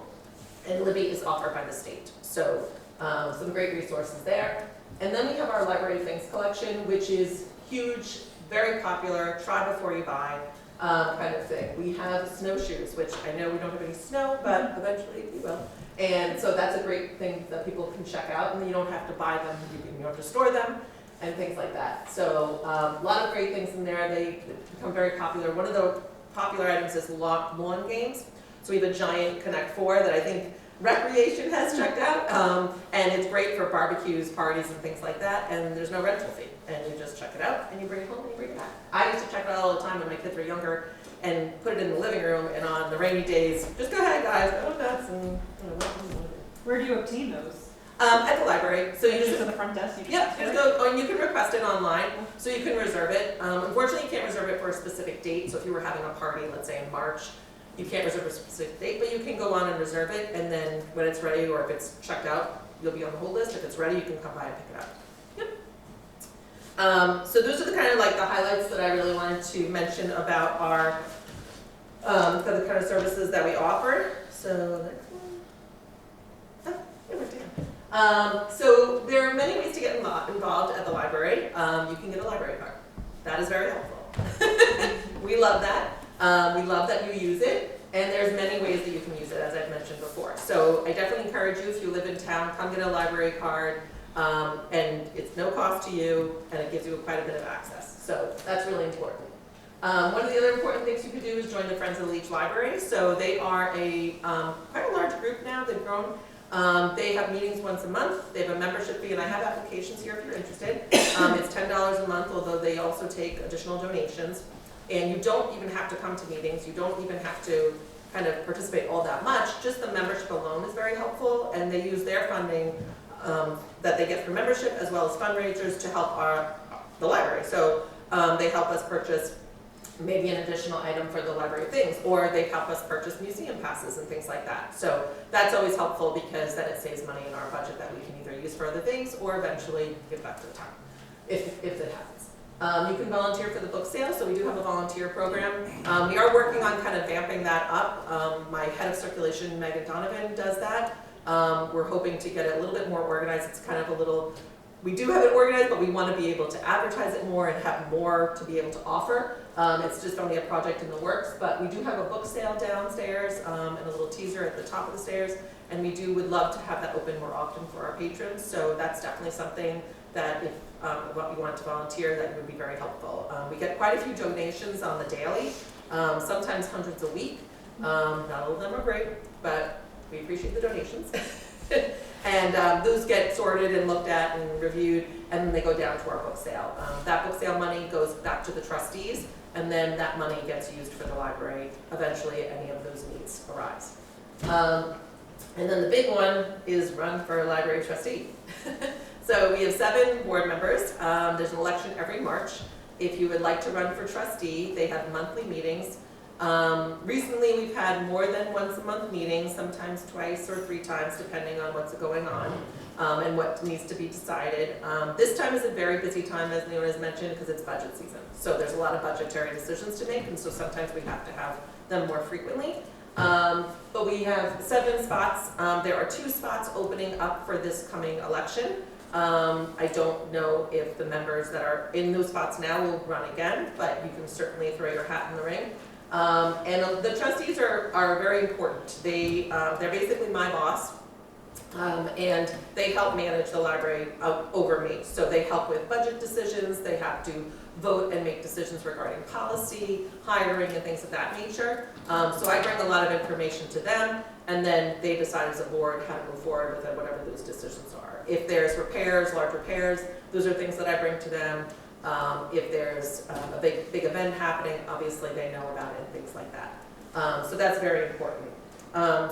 and Libby is offered by the state. So some great resources there. And then we have our Library Things collection, which is huge, very popular, try before you buy kind of thing. We have snowshoes, which I know we don't have any snow, but eventually we will. And so that's a great thing that people can check out, and you don't have to buy them, you don't have to store them, and things like that. So a lot of great things in there. They become very popular. One of the popular items is lawn games. So we have a giant Connect 4 that I think Recreation has checked out, and it's great for barbecues, parties, and things like that, and there's no rental fee. And you just check it out, and you bring it home, and you bring it back. I used to check it out all the time when my kids were younger, and put it in the living room, and on the rainy days, just go ahead, guys, go nuts, and Where do you obtain those? at the library. So you Just just at the front desk? You can Yep, just go, and you can request it online, so you can reserve it. Unfortunately, you can't reserve it for a specific date, so if you were having a party, let's say in March, you can't reserve a specific date, but you can go on and reserve it, and then when it's ready, or if it's checked out, you'll be on the hold list. If it's ready, you can come by and pick it up. Yep. So those are the kind of like the highlights that I really wanted to mention about our, for the kind of services that we offer. So next one. Oh, we're down. So there are many ways to get involved at the library. You can get a library card. That is very helpful. We love that. We love that you use it, and there's many ways that you can use it, as I've mentioned before. So I definitely encourage you, if you live in town, come get a library card, and it's no cost to you, and it gives you quite a bit of access. So that's really important. One of the other important things you could do is join the Friends of the Leech Library. So they are quite a large group now. They've grown. They have meetings once a month. They have a membership fee, and I have applications here if you're interested. It's $10 a month, although they also take additional donations. And you don't even have to come to meetings. You don't even have to kind of participate all that much. Just the membership alone is very helpful, and they use their funding that they get from membership as well as fundraisers to help the library. So they help us purchase maybe an additional item for the Library Things, or they help us purchase museum passes and things like that. So that's always helpful because then it saves money in our budget that we can either use for other things or eventually give back to the town, if it happens. You can volunteer for the book sale, so we do have a volunteer program. We are working on kind of vamping that up. My head of circulation, Megan Donovan, does that. We're hoping to get it a little bit more organized. It's kind of a little, we do have it organized, but we want to be able to advertise it more and have more to be able to offer. It's just only a project in the works, but we do have a book sale downstairs and a little teaser at the top of the stairs, and we would love to have that open more often for our patrons. So that's definitely something that if you want to volunteer, that would be very helpful. We get quite a few donations on the daily, sometimes hundreds a week. Not all of them are great, but we appreciate the donations. And those get sorted and looked at and reviewed, and then they go down to our book sale. That book sale money goes back to the trustees, and then that money gets used for the library. Eventually, any of those needs arise. And then the big one is run for library trustee. So we have 7 board members. There's an election every March. If you would like to run for trustee, they have monthly meetings. Recently, we've had more than once a month meetings, sometimes twice or 3 times, depending on what's going on. and what needs to be decided. This time is a very busy time, as Leona has mentioned, because it's budget season. So there's a lot of budgetary decisions to make, and so sometimes we have to have them more frequently. But we have 7 spots. There are 2 spots opening up for this coming election. I don't know if the members that are in those spots now will run again, but you can certainly throw your hat in the ring. And the trustees are very important. They're basically my boss. And they help manage the library over me. So they help with budget decisions, they have to vote and make decisions regarding policy, hiring, and things of that nature. So I bring a lot of information to them, and then they decide as a board how to move forward with whatever those decisions are. If there's repairs, large repairs, those are things that I bring to them. If there's a big event happening, obviously they know about it and things like that. So that's very important.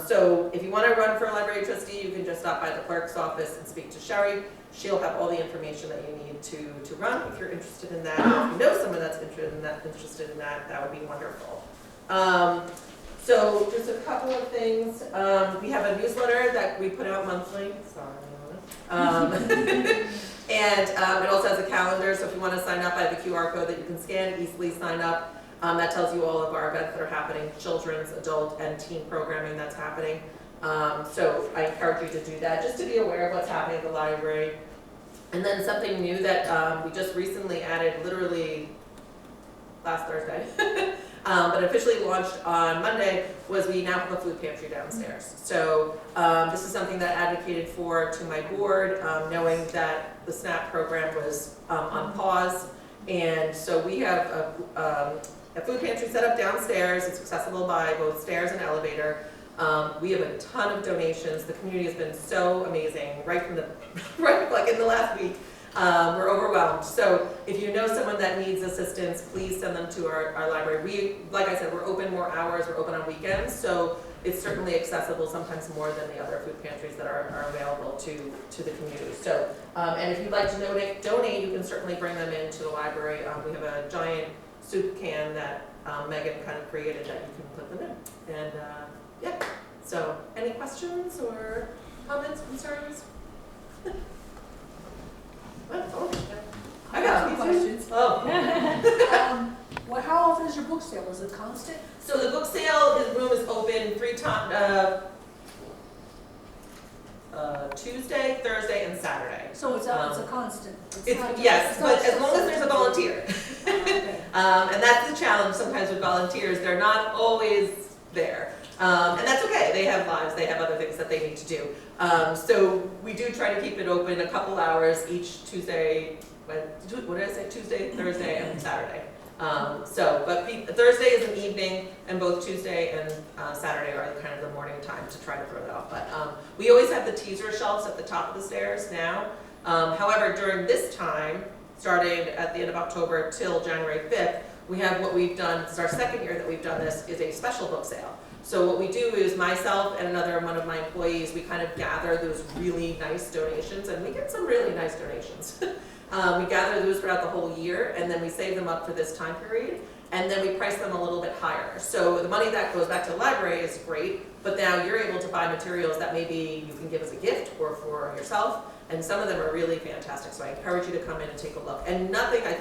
So if you want to run for a library trustee, you can just stop by the clerk's office and speak to Sherry. She'll have all the information that you need to run if you're interested in that. If you know someone that's interested in that, that would be wonderful. So just a couple of things. We have a newsletter that we put out monthly. And it also has a calendar, so if you want to sign up, I have a QR code that you can scan, easily sign up. That tells you all of our events that are happening, children's, adult, and teen programming that's happening. So I encourage you to do that, just to be aware of what's happening at the library. And then something new that we just recently added, literally last Thursday, but officially launched on Monday, was we now have a food pantry downstairs. So this is something that I advocated for to my board, knowing that the SNAP program was on pause. And so we have a food pantry set up downstairs. It's accessible by both stairs and elevator. We have a ton of donations. The community has been so amazing, right from like in the last week. We're overwhelmed. So if you know someone that needs assistance, please send them to our library. Like I said, we're open more hours. We're open on weekends, so it's certainly accessible, sometimes more than the other food pantries that are available to the community. So, and if you'd like to donate, you can certainly bring them into the library. We have a giant soup can that Megan kind of created that you can put them in. And yeah, so any questions or comments, concerns? I got some questions. Oh. Well, how often is your book sale? Is it constant? So the book sale room is open 3 times, Tuesday, Thursday, and Saturday. So it's a constant? Yes, but as long as there's a volunteer. Okay. And that's the challenge sometimes with volunteers. They're not always there. And that's okay. They have lives. They have other things that they need to do. So we do try to keep it open a couple hours each Tuesday, what did I say? Tuesday, Thursday, and Saturday. But Thursday is an evening, and both Tuesday and Saturday are kind of the morning time to try to throw that off. But we always have the teaser shelves at the top of the stairs now. However, during this time, starting at the end of October till January 5th, we have what we've done, this is our second year that we've done this, is a special book sale. So what we do is myself and another one of my employees, we kind of gather those really nice donations, and we get some really nice donations. We gather those throughout the whole year, and then we save them up for this time period, and then we price them a little bit higher. So the money that goes back to the library is great, but now you're able to buy materials that maybe you can give as a gift or for yourself, and some of them are really fantastic. So I encourage you to come in and take a look. And nothing, I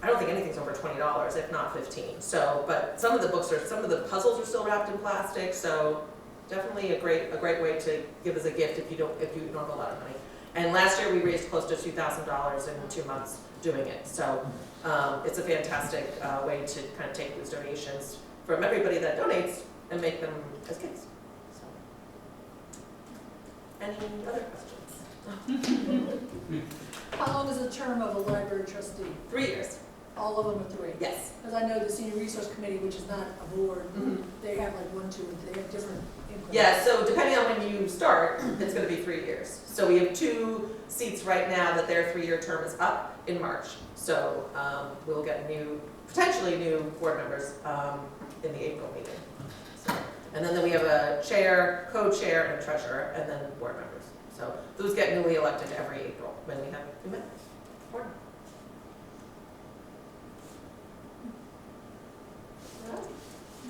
don't think anything's over $20, if not $15. So, but some of the the puzzles are still wrapped in plastic. So, definitely a great way to give as a gift if you don't have a lot of money. And last year we raised close to $2,000 in 2 months doing it. So, it's a fantastic way to kind of take those donations from everybody that donates and make them as gifts. So, any other questions? How long is the term of a library trustee? 3 years. All of them are 3? Yes. Because I know the Senior Resource Committee, which is not a board, they have like 1, 2, and they have different increments. Yeah, so depending on when you start, it's going to be 3 years. So we have 2 seats right now that their 3-year term is up in March. So we'll get potentially new board members in the April meeting. So, and then we have a chair, co-chair, and treasurer, and then board members. So those get newly elected every April when we have new members. Board.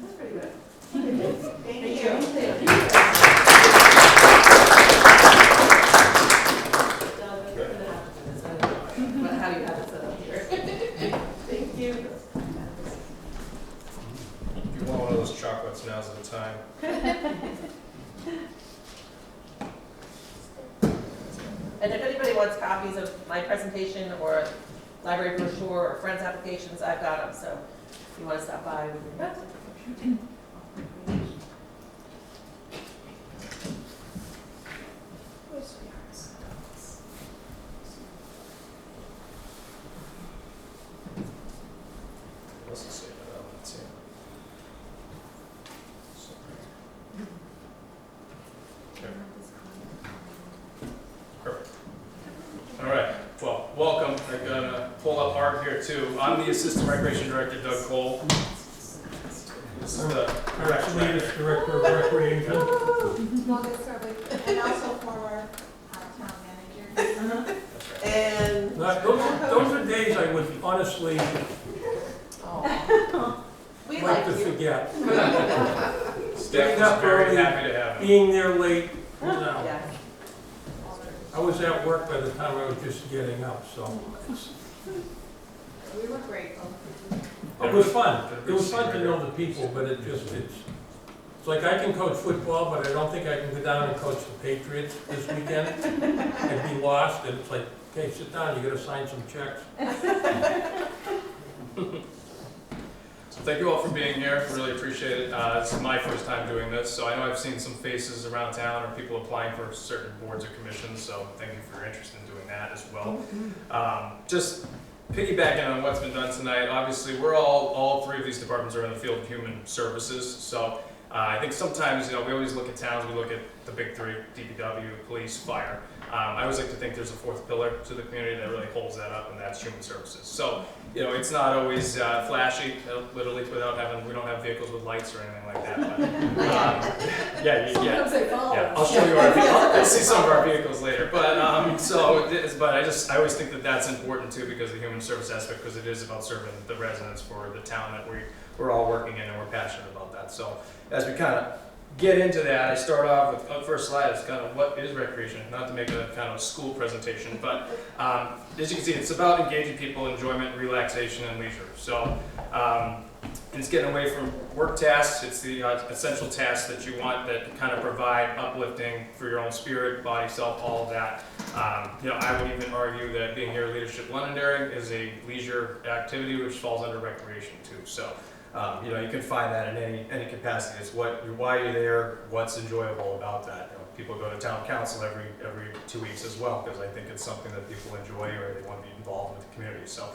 That's pretty good. Thank you. how you have it set up here. Thank you. If you want one of those chocolates, now's the time. And if anybody wants copies of my presentation or library brochure or friends applications, I've got them, so if you want to stop by, we can. Let's see. Let's see. Okay. Perfect. All right. Well, welcome. I'm gonna pull up Art here too. I'm the Assistant Recreation Director, Doug Cole. This is the Actually, it's Director of Recreation. And also former town manager. And Those are days I would honestly we like like to you. forget. Steph was very happy to have him. Being there late, no. Yeah. I was at work by the time I was just getting up, so. We were grateful. It was fun. It was fun to know the people, but it's like I can coach football, but I don't think I can go down and coach the Patriots this weekend. I'd be lost, and it's like, okay, sit down, you gotta sign some checks. So thank you all for being here. Really appreciate it. This is my first time doing this, so I know I've seen some faces around town or people applying for certain boards or commissions, so thank you for your interest in doing that as well. Just piggybacking on what's been done tonight, obviously we're all three of these departments are in the field of human services, so I think sometimes, we always look at towns, we look at the big three, DPW, police, fire. I always like to think there's a fourth pillar to the community that really holds that up, and that's human services. So, it's not always flashy, literally, we don't have vehicles with lights or anything like that. But, yeah, I'll show you you'll see some of our vehicles later. But, I always think that that's important too, because of the human service aspect, because it is about serving the residents for the town that we're all working in, and we're passionate about that. So, as we kind of get into that, I start off with the first slide is kind of what is recreation, not to make a kind of school presentation, but as you can see, it's about engaging people, enjoyment, relaxation, and leisure. So it's getting away from work tasks. It's the essential tasks that you want that kind of provide uplifting for your own spirit, body, self, all of that. I would even argue that being here at Leadership Londonderry is a leisure activity which falls under recreation too. So you can find that in any capacity. It's why you're there, what's enjoyable about that. People go to town council every 2 weeks as well, because I think it's something that people enjoy or they want to be involved with the community. So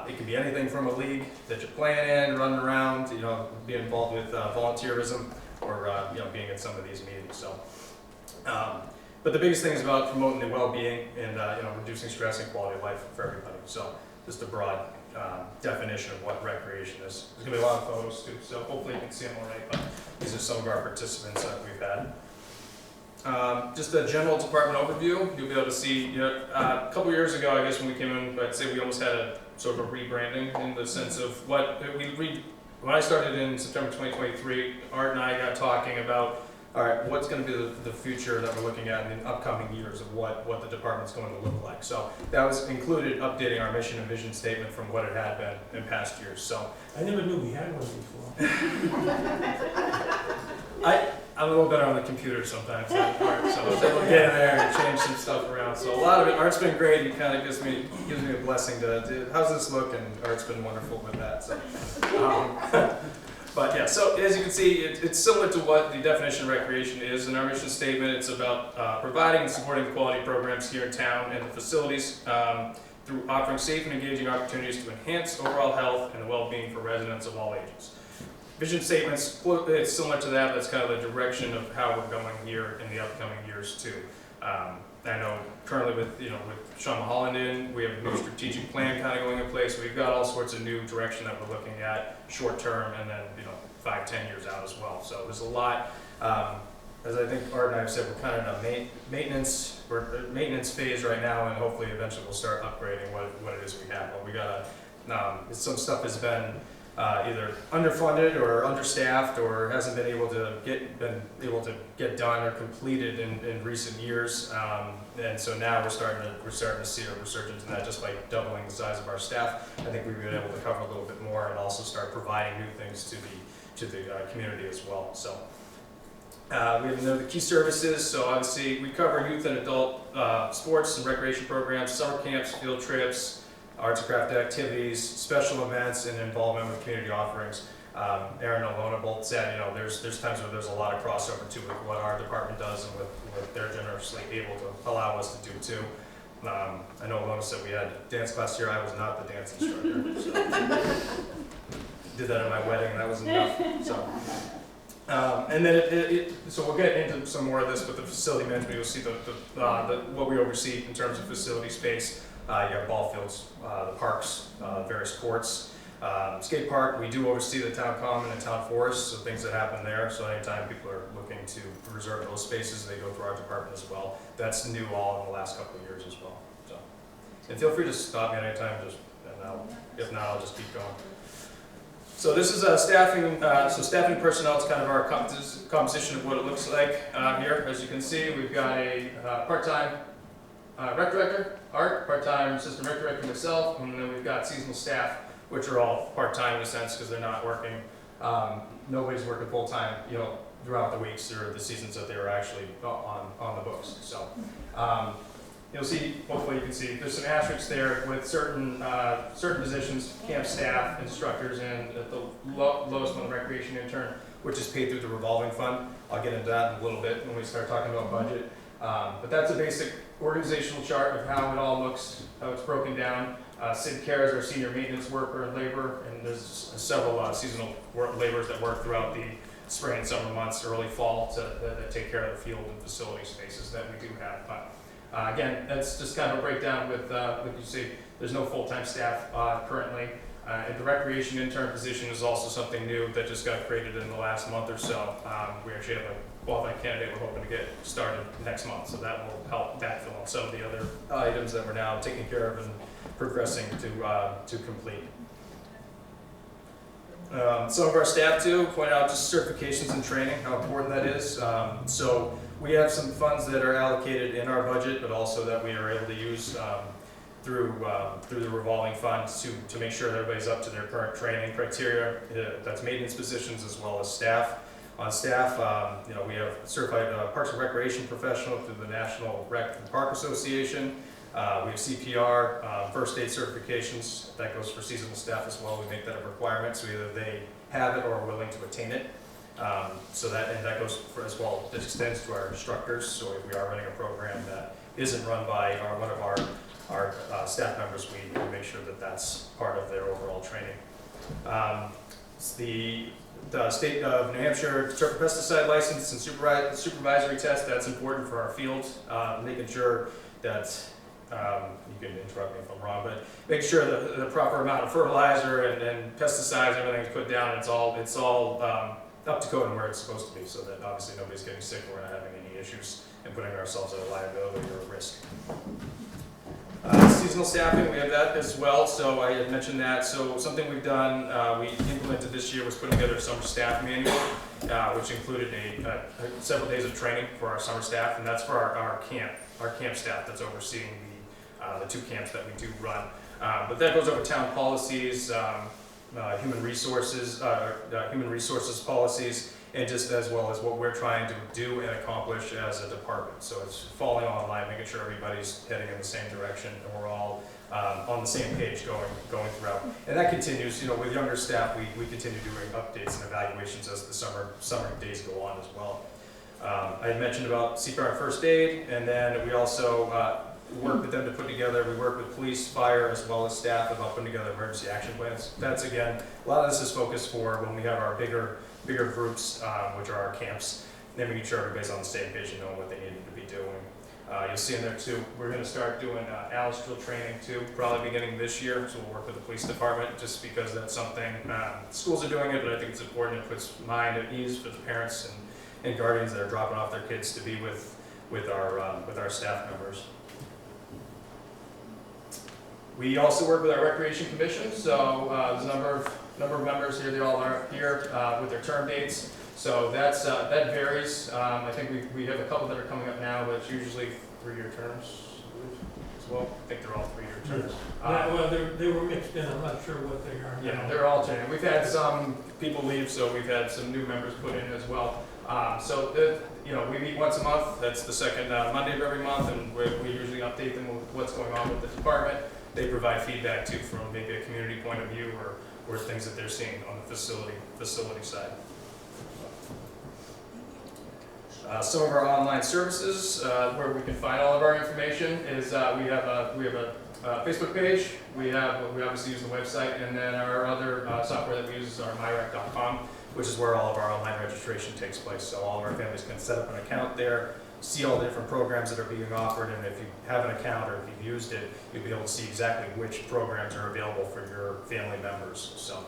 it can be anything from a league that you're playing in, running around, being involved with volunteerism, or being at some of these meetings. So, but the biggest thing is about promoting the well-being and reducing stress and quality of life for everybody. So just a broad definition of what recreation is. There's going to be a lot of photos too, so hopefully you can see them all right, but these are some of our participants that we've had. Just a general department overview, you'll be able to see, a couple years ago, I guess when we came in, I'd say we almost had a sort of a rebranding in the sense of when I started in September 2023, Art and I got talking about, all right, what's going to be the future that we're looking at in the upcoming years of what the department's going to look like. So that was included updating our mission and vision statement from what it had been in past years. So I never knew we had one before. I'm a little better on the computer sometimes, so I was able to get in there and change some stuff around. So a lot of it, Art's been great. He kind of gives me a blessing to how's this look, and Art's been wonderful with that. So, but yeah, so as you can see, it's similar to what the definition of recreation is in our mission statement. It's about providing and supporting quality programs here in town and the facilities through offering safe and engaging opportunities to enhance overall health and the well-being for residents of all ages. Vision statements, it's similar to that. That's kind of the direction of how we're going here in the upcoming years too. I know currently with Sean Mulholland in, we have a new strategic plan kind of going in place. We've got all sorts of new direction that we're looking at short term, and then 5-10 years out as well. So there's a lot. As I think Art and I have said, we're kind of in a maintenance phase right now, and hopefully eventually we'll start upgrading what it is we have. But we got some stuff has been either underfunded or understaffed or hasn't been able to get done or completed in recent years. And so now we're starting to see a resurgence in that just by doubling the size of our staff. I think we've been able to cover a little bit more and also start providing new things to the community as well. So we have the key services. So obviously we cover youth and adult sports and recreation programs, summer camps, field trips, arts and craft activities, special events, and involvement with community offerings. Aaron Alonable said, there's times where there's a lot of crossover too with what our department does and what they're generously able to allow us to do too. I know Alona said we had dance class here. I was not the dance instructor. So. Did that at my wedding, and that was enough. So. And then so we'll get into some more of this, but the facility management, you'll see what we oversee in terms of facility space. You have ball fields, the parks, various courts, skate park. We do oversee the town common and town forest, so things that happen there. So anytime people are looking to reserve those spaces, they go through our department as well. That's new all in the last couple of years as well. So, and feel free to stop me at any time. If not, I'll just keep going. So this is staffing. So staffing personnel is kind of our composition of what it looks like here. As you can see, we've got a part-time rec director, Art, part-time assistant rec director, myself, and then we've got seasonal staff, which are all part-time in a sense because they're not working. Nobody's working full-time, throughout the weeks or the seasons that they were actually on the books. So you'll see, hopefully you can see, there's some asterisks there with certain positions, camp staff, instructors, and at the lowest one, the recreation intern, which is paid through the revolving fund. I'll get into that in a little bit when we start talking about budget. But that's a basic organizational chart of how it all looks, how it's broken down. Sid Care is our senior maintenance worker and labor, and there's several seasonal laborers that work throughout the spring and summer months, early fall, that take care of the field and facility spaces that we do have. But again, that's just kind of a breakdown with, like you see, there's no full-time staff currently. And the recreation intern position is also something new that just got created in the last month or so. We actually have a qualified candidate we're hoping to get started next month, so that will help backfill on some of the other items that we're now taking care of and progressing to complete. Some of our staff too point out just certifications and training, how important that is. So we have some funds that are allocated in our budget, but also that we are able to use through the revolving funds to make sure that everybody's up to their current training criteria. That's maintenance positions as well as staff. On staff, we have certified Parks and Recreation professional through the National Rec and Park Association. We have CPR, first aid certifications. That goes for seasonal staff as well. We make that a requirement, so either they have it or are willing to attain it. That goes for as well. This extends to our instructors. So if we are running a program that isn't run by one of our staff members, we make sure that that's part of their overall training. The state of New Hampshire pesticide license and supervisory test, that's important for our field, making sure that, you can interrupt me if I'm wrong, but make sure that the proper amount of fertilizer and pesticides, everything is put down, it's all up to code and where it's supposed to be, so that obviously nobody's getting sick, we're not having any issues and putting ourselves at a liability or a risk. Seasonal staffing, we have that as well, so I had mentioned that. So something we've done, we implemented this year was putting together a summer staff manual, which included several days of training for our summer staff, and that's for our camp staff that's overseeing the two camps that we do run. But that goes over town policies, human resources policies, and just as well as what we're trying to do and accomplish as a department. So it's falling online, making sure everybody's heading in the same direction and we're all on the same page going throughout. And that continues, with younger staff, we continue doing updates and evaluations as the summer days go on as well. I had mentioned about CPR and first aid, and then we also work with them to put together, we work with police, fire, as well as staff about putting together emergency action plans. That's, again, a lot of this is focused for when we have our bigger groups, which are our camps, and then making sure everybody's on the same page and knowing what they need to be doing. You'll see in there too, we're going to start doing Alice drill training too, probably beginning this year, so we'll work with the police department just because that's something, schools are doing it, but I think it's important, it puts mind at ease for the parents and guardians that are dropping off their kids to be with our staff members. We also work with our Recreation Commission, so there's a number of members here, they all are here with their term dates. So that's, that varies. I think we have a couple that are coming up now, but it's usually 3-year terms as well. I think they're all 3-year terms. Well, they were mixed in, I'm not sure what they are. Yeah, they're alternating. We've had some people leave, so we've had some new members put in as well. We meet once a month. That's the second Monday of every month, and we usually update them with what's going on with the department. They provide feedback too from maybe a community point of view or things that they're seeing on the facility side. Some of our online services where we can find all of our information is we have a Facebook page. We obviously use the website, and then our other software that we use is our myrec.com, which is where all of our online registration takes place. So all of our families can set up an account there, see all the different programs that are being offered, and if you have an account or if you've used it, you'll be able to see exactly which programs are available for your family members. So,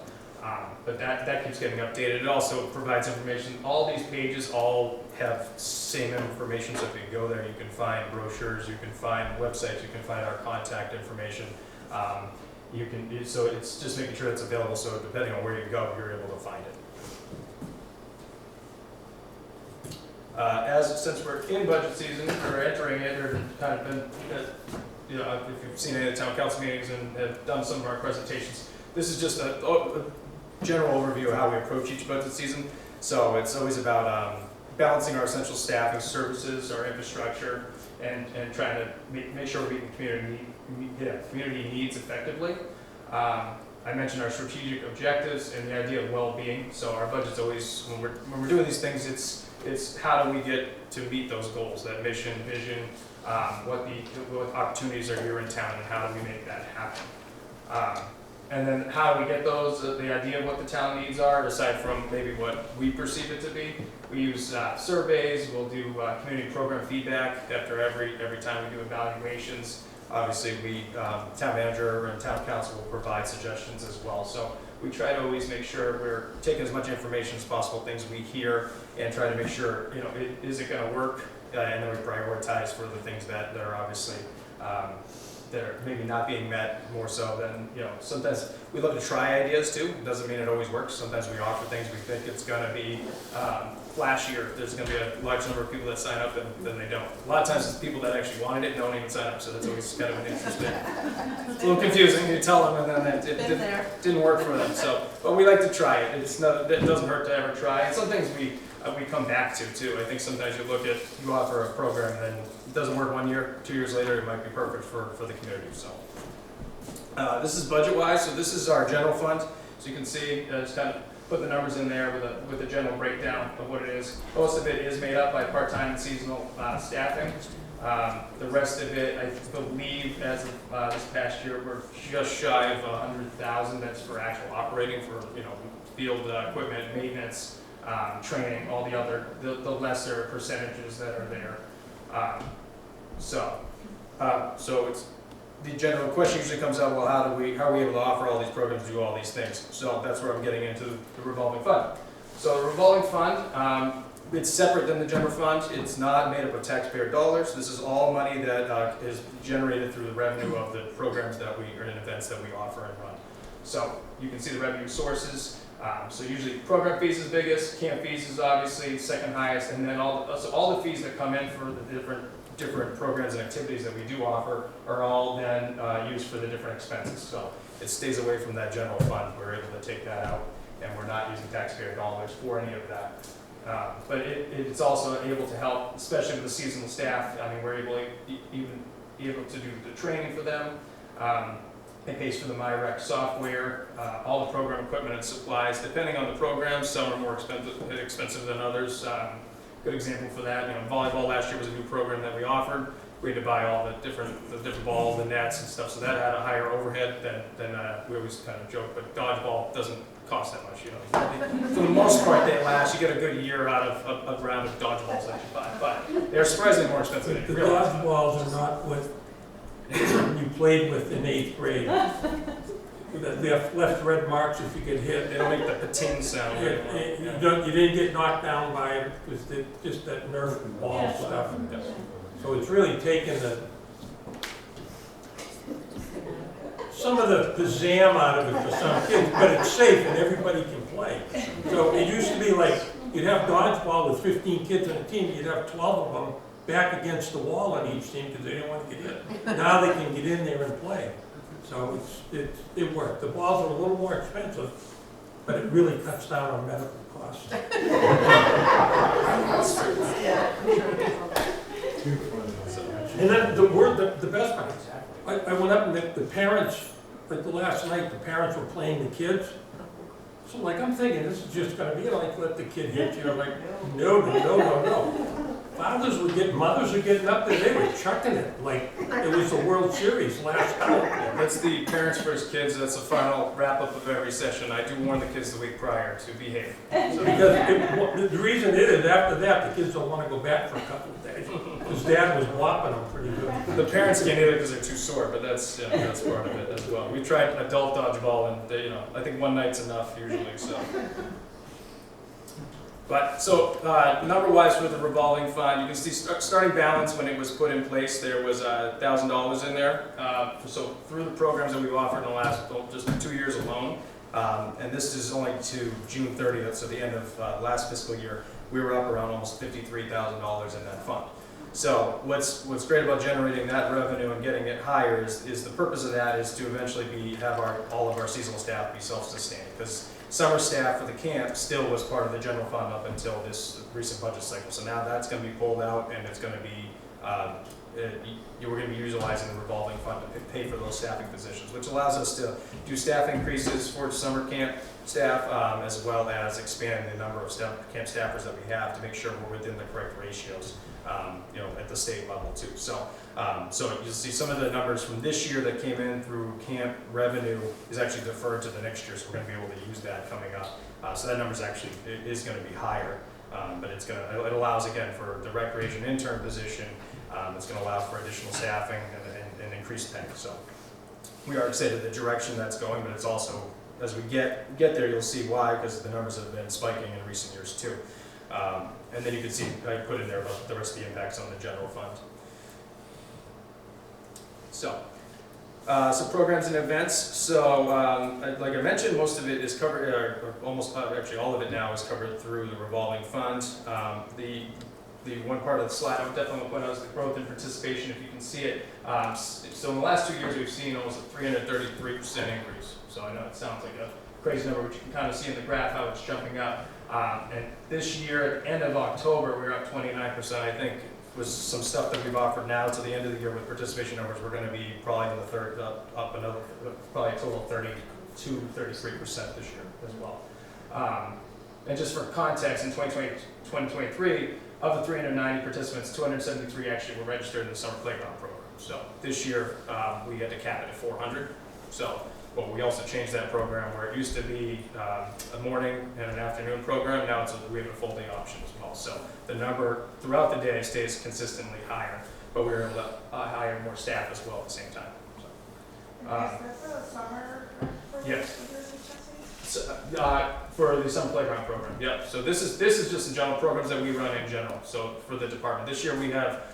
but that keeps getting updated. It also provides information. All these pages all have same information, so if you go there, you can find brochures, you can find websites, you can find our contact information. So it's just making sure it's available, so depending on where you go, you're able to find it. Since we're in budget season, or entering it, or kind of been, if you've seen any of the town council meetings and have done some of our presentations, this is just a general overview of how we approach each budget season. So it's always about balancing our essential staffing services, our infrastructure, and trying to make sure we meet community needs effectively. I mentioned our strategic objectives and the idea of well-being. So our budget's always, when we're doing these things, it's how do we get to meet those goals, that mission, vision, what opportunities are here in town, and how do we make that happen. And then how do we get those, the idea of what the town needs are, aside from maybe what we perceive it to be. We use surveys, we'll do community program feedback after every time we do evaluations. Obviously, town manager and town council will provide suggestions as well. So we try to always make sure we're taking as much information as possible, things we hear, and try to make sure, is it going to work? And then we prioritize for the things that are obviously that are maybe not being met more so than, sometimes we love to try ideas too. It doesn't mean it always works. Sometimes we offer things we think it's going to be flashier. There's going to be a large number of people that sign up and then they don't. A lot of times it's people that actually wanted it and don't even sign up, so that's always kind of an interesting, it's a little confusing. You tell them and then it didn't work for them. So, but we like to try it. It doesn't hurt to ever try. And some things we come back to too. I think sometimes you offer a program and then it doesn't work 1 year, 2 years later, it might be perfect for the community. So this is budget-wise. So this is our general fund. So you can see, just kind of put the numbers in there with a general breakdown of what it is. Most of it is made up by part-time and seasonal staffing. The rest of it, I believe, as of this past year, we're just shy of 100,000. That's for actual operating, for field equipment, maintenance, training, all the other, the lesser percentages that are there. So it's the general question usually comes out, well, how are we able to offer all these programs, do all these things? So that's where I'm getting into the revolving fund. So the revolving fund, it's separate than the general fund. It's not made up of taxpayer dollars. This is all money that is generated through the revenue of the programs that or events that we offer and run. So you can see the revenue sources. So usually program fees is biggest, camp fees is obviously second highest, and then all the fees that come in for the different programs and activities that we do offer are all then used for the different expenses. So it stays away from that general fund. We're able to take that out, and we're not using taxpayer dollars for any of that. But it's also able to help, especially with the seasonal staff. I mean, we're able to do the training for them. It pays for the MyRec software, all the program equipment and supplies. Depending on the program, some are more expensive than others. Good example for that, volleyball last year was a new program that we offered. We had to buy all the different balls, the nets and stuff, so that had a higher overhead than we always kind of joke, but dodgeball doesn't cost that much, For the most part, they last. You get a good year out of a round of dodgeballs that you buy, but they're surprisingly more expensive. The dodgeballs are not what you played with in 8th grade. They have left red marks if you get hit. They don't make the pating sound. You didn't get knocked down by it because just that Nerf ball stuff. So it's really taken some of the pizzazz out of it for some kids, but it's safe and everybody can play. So it used to be like, you'd have dodgeball with 15 kids on a team, you'd have 12 of them back against the wall on each team because they didn't want to get in. Now they can get in there and play. So it worked. The balls are a little more expensive, but it really cuts down on medical costs. And then the best part, I went up and the parents, like the last night, the parents were playing the kids. So like, I'm thinking, this is just gonna be like, let the kid hit you. I'm like, no. Mothers were getting up there, they were chucking it like it was the World Series last night. Yeah, that's the Parents First Kids, that's the final wrap-up of every session. I do warn the kids the week prior to behave. So, Because the reason it is, after that, the kids don't wanna go back for a couple of days. Because Dad was whopping them pretty good. the parents can't either because they're too sore, but that's part of it as well. We tried adult dodgeball and they, I think one night's enough usually, so. But, so, number-wise for the revolving fund, you can see starting balance when it was put in place, there was $1,000 in there. So through the programs that we've offered in the last, just 2 years alone, and this is only to June 30th, so the end of last fiscal year, we were up around almost $53,000 in that fund. So what's great about generating that revenue and getting it higher is the purpose of that is to eventually have all of our seasonal staff be self-sustained. Because summer staff for the camp still was part of the general fund up until this recent budget cycle. So now that's going to be pulled out and it's going to be, we're going to be utilizing the revolving fund to pay for those staffing positions, which allows us to do staff increases for summer camp staff, as well as expand the number of camp staffers that we have to make sure we're within the correct ratios. At the state level too. So you'll see some of the numbers from this year that came in through camp revenue is actually deferred to the next year, so we're going to be able to use that coming up. So that number is going to be higher, but it allows again for the recreation intern position. It's going to allow for additional staffing and increased pay. So we are excited the direction that's going, but it's also as we get there, you'll see why, because the numbers have been spiking in recent years too. And then you can see, I put in there about the rest of the impacts on the general fund. So programs and events. So like I mentioned, most of it is covered, or almost actually all of it now is covered through the revolving fund. The one part of the slide I would definitely point out is the growth in participation, if you can see it. So in the last 2 years, we've seen almost a 333% increase. So I know it sounds like a crazy number, but you can kind of see in the graph how it's jumping up. And this year, at the end of October, we were up 29%. I think with some stuff that we've offered now to the end of the year with participation numbers, we're going to be probably in the third, up another, probably a total of 32, 33% this year as well. And just for context, in 2023, of the 390 participants, 273 actually were registered in the summer playground program. So this year, we had to cap it at 400. So. But we also changed that program where it used to be a morning and an afternoon program. Now we have a full day option as well. So the number throughout the day stays consistently higher, but we're able to hire more staff as well at the same time. So, Is that for the summer? Yes. So, for the summer playground program, yeah. So this is just the general programs that we run in general. So for the department, this year we have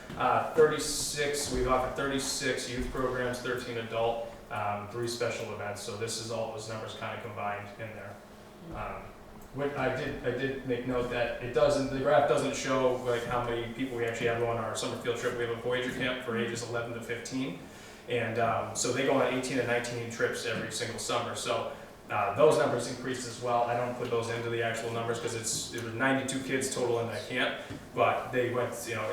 36. We've offered 36 youth programs, 13 adult. 3 special events, so this is all those numbers kind of combined in there. What I did make note that the graph doesn't show like how many people we actually have on our summer field trip. We have a Voyager camp for ages 11 to 15, and so they go on 18 and 19 trips every single summer. So those numbers increased as well. I don't put those into the actual numbers because there were 92 kids total in that camp, but they went,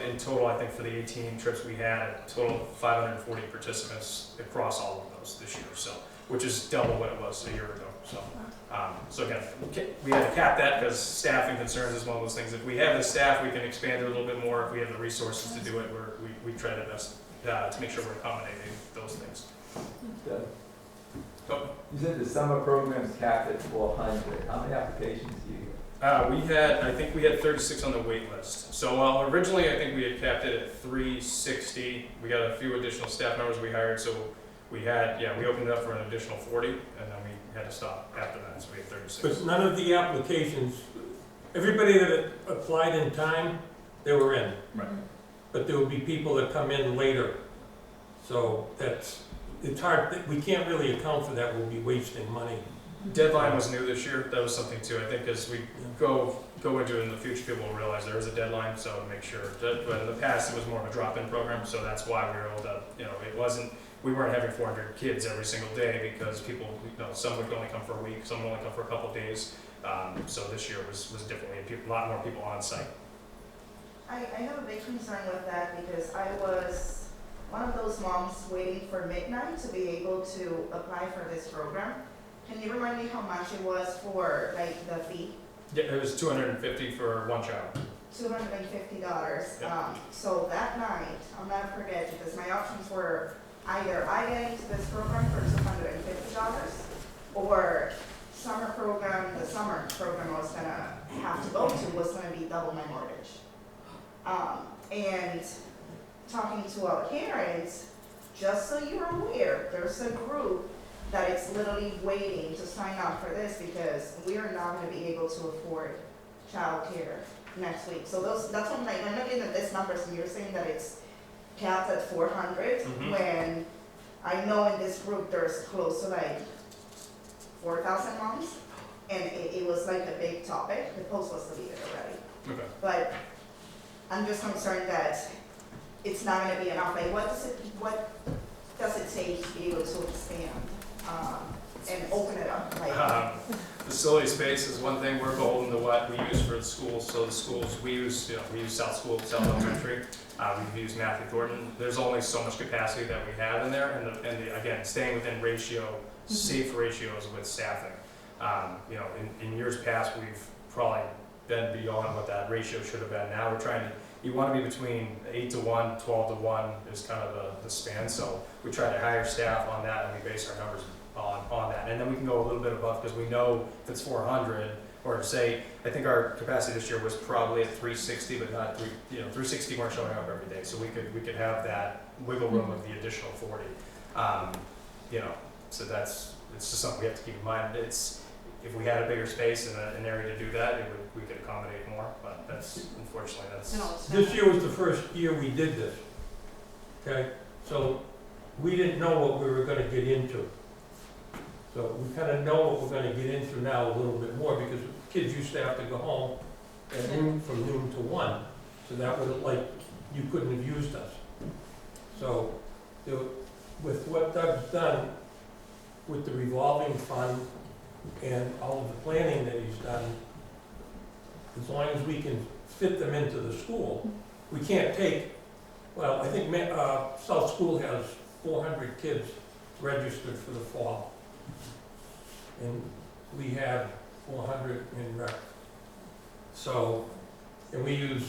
in total, I think for the 18 trips we had, a total of 540 participants across all of those this year, so, which is double what it was a year ago. So again, we had to cap that because staffing concerns is one of those things. If we have the staff, we can expand it a little bit more. If we have the resources to do it, we try to best to make sure we're accommodating those things. Oh. You said the summer program's capped at 400. How many applications do you get? I think we had 36 on the wait list. So originally I think we had capped it at 360. We got a few additional staff members we hired, so we opened it up for an additional 40, and then we had to stop after that, so we had 36. But none of the applications, everybody that applied in time, they were in. Right. But there will be people that come in later. So that's it's hard, we can't really account for that, we'll be wasting money. Deadline was new this year, that was something too, I think as we go into it in the future, people will realize there is a deadline, so make sure, but in the past, it was more of a drop-in program, so that's why we were able to, we weren't having 400 kids every single day, because people, some would only come for a week, some would only come for a couple of days, so this year was definitely a lot more people on site. I have a big concern with that because I was one of those moms waiting for midnight to be able to apply for this program. Can you remind me how much it was for like the fee? Yeah, it was $250 for one child. $250. Yeah. So that night, I'll never forget because my options were either I get into this program for $250 or the summer program I was gonna have to go to was gonna be double my mortgage. And talking to our parents, just so you're aware, there's a group that is literally waiting to sign up for this because we are not going to be able to afford childcare next week. So that's what I'm looking at this numbers and you're saying that it's capped at 400 when I know in this group there's close to like 4,000 moms and it was like a big topic. The post was deleted already. Okay. But I'm just concerned that it's not going to be enough. Like, what does it take to be able to expand and open it up? Like, facility space is one thing. We're beholden to what we use for the schools. So the schools we use South School, South Elementary. We've used Matthew Thornton. There's only so much capacity that we have in there, and again, staying within safe ratios with staffing. In years past, we've probably been beyond what that ratio should have been. Now we're trying to, you want to be between 8 to 1, 12 to 1 is kind of the span. So we try to hire staff on that and we base our numbers on that. And then we can go a little bit above because we know if it's 400 or say, I think our capacity this year was probably at 360, but not 360 weren't showing up every day. So we could have that wiggle room of the additional 40. So it's just something we have to keep in mind. If we had a bigger space and an area to do that, we could accommodate more, but unfortunately that's. This year was the first year we did this, okay? So we didn't know what we were gonna get into. So we kinda know what we're gonna get into now a little bit more because kids used to have to go home at noon, from noon to 1. So that would you couldn't have used us. So with what Doug's done with the revolving fund and all of the planning that he's done, as long as we can fit them into the school, we can't take, I think South School has 400 kids registered for the fall. And we have 400 in rec. So, and we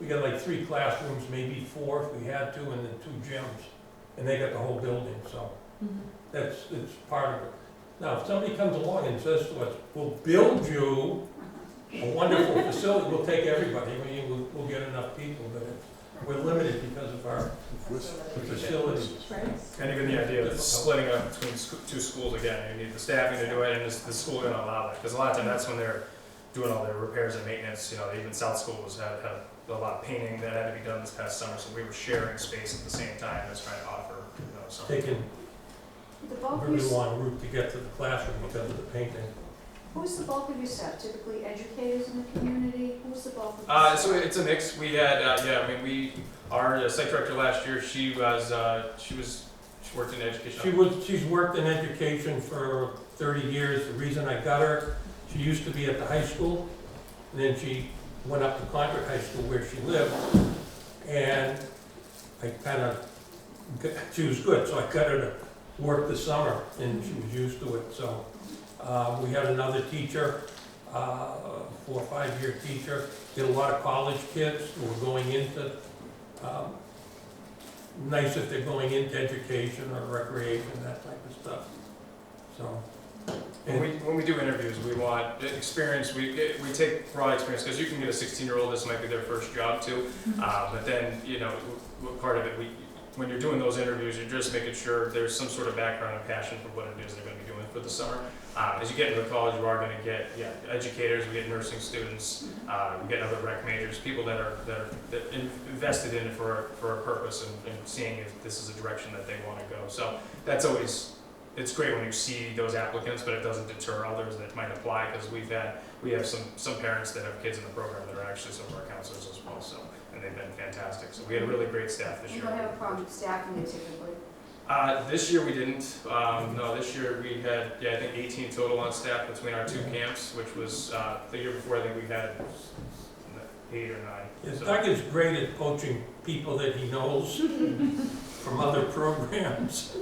got like 3 classrooms, maybe 4 if we had to, and then 2 gyms. And they got the whole building, so it's part of it. Now, if somebody comes along and says to us, we'll build you a wonderful facility, we'll take everybody. I mean, we'll get enough people, but we're limited because of our facilities. And even the idea of splitting up between 2 schools again, you need the staffing to do it, and is the school going to allow that? Because a lot of times that's when they're doing all their repairs and maintenance. Even South School had a lot of painting that had to be done this past summer, so we were sharing space at the same time as trying to offer something. Taking a really long route to get to the classroom because of the painting. Who's the bulk of your staff? Typically educators in the community? Who's the bulk of the staff? So it's a mix. We had, our site director last year, she worked in education. She's worked in education for 30 years. The reason I got her, she used to be at the high school, and then she went up to Concord High School where she lived, and she was good, so I got her to work the summer, and she was used to it, so. We had another teacher, 4 or 5 year teacher, did a lot of college kids who were going into, nice if they're going into education or recreation, that type of stuff, so. When we do interviews, we want experience. We take broad experience because you can get a 16-year-old. This might be their first job too. But then part of it, when you're doing those interviews, you're just making sure there's some sort of background and passion for what it is they're going to be doing. for the summer. As you get into college, you are going to get educators, we get nursing students, we get other rec majors, people that are invested in it for a purpose and seeing if this is a direction that they want to go. So that's always, it's great when you see those applicants, but it doesn't deter others that might apply, because we have some parents that have kids in the program that are actually some of our counselors as well. So, and they've been fantastic. So we had a really great staff this You year. don't have a problem staffing it typically? This year we didn't. No, this year we had, I think 18 total on staff between our 2 camps, which was, the year before I think we had 8 or 9. Yes, So- Doug is great at poaching people that he knows from other programs.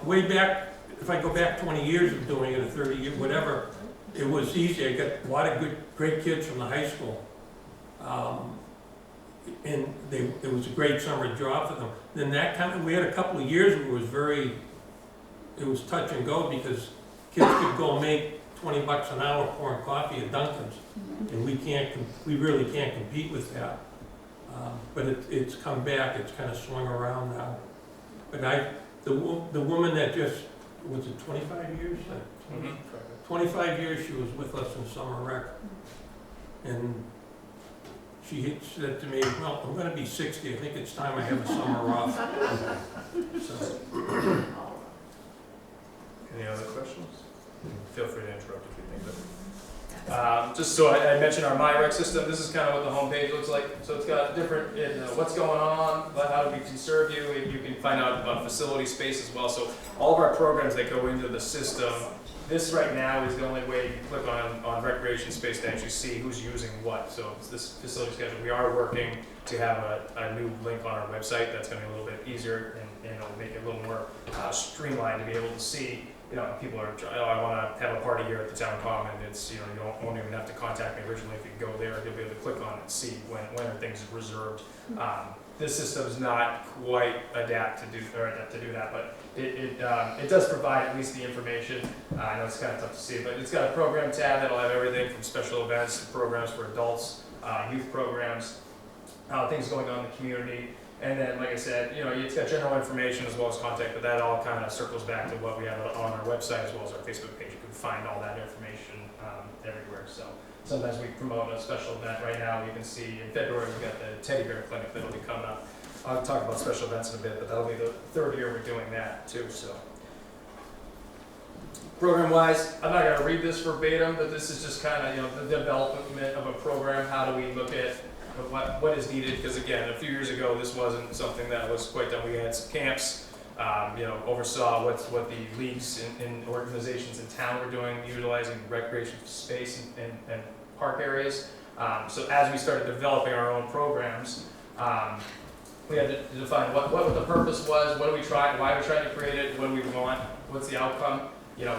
Way back, if I go back 20 years of doing it, or 30 years, whatever, it was easy. I got a lot of great kids from the high school. And it was a great summer job for them. Then we had a couple of years where it was touch and go, because kids could go make $20 an hour pouring coffee at Dunkin's, and we really can't compete with that. But it's come back, it's kind of swung around now. But the woman that just, was it 25 years? 25 years she was with us in summer rec. And she said to me, well, I'm going to be 60. I think it's time I have a summer off. So. Any other questions? Feel free to interrupt if you think of it. Just so I mentioned our MyRec system. This is kind of what the homepage looks like. So it's got different, what's going on, how do we can serve you. You can find out about facility space as well. So all of our programs that go into the system, this right now is the only way you can click on recreation space to actually see who's using what. So it's this facility schedule. We are working to have a new link on our website that's going to be a little bit easier, and it'll make it a little more streamlined to be able to see. People are, I want to have a party here at the town common. It's, you won't even have to contact me originally. If you go there, you'll be able to click on it and see when are things reserved. This system's not quite adapt to do that, but it does provide at least the information. I know it's kind of tough to see, but it's got a program tab that'll have everything from special events to programs for adults, youth programs, things going on in the community. And then, like I said, it's got general information as well as contact, but that all kind of circles back to what we have on our website as well as our Facebook page. You can find all that information everywhere. So sometimes we promote a special event. Right now, you can see in February we've got the teddy bear clinic that'll be coming up. I'll talk about special events in a bit, but that'll be the 3rd year we're doing that too. So program-wise, I'm not going to read this verbatim, but this is just kind of the development of a program. How do we look at what is needed? Because again, a few years ago, this wasn't something that was quite done. We had some camps, oversaw what the leagues and organizations in town were doing, utilizing recreation space and park areas. So as we started developing our own programs, we had to define what the purpose was, what do we try, why are we trying to create it, what do we want, what's the outcome,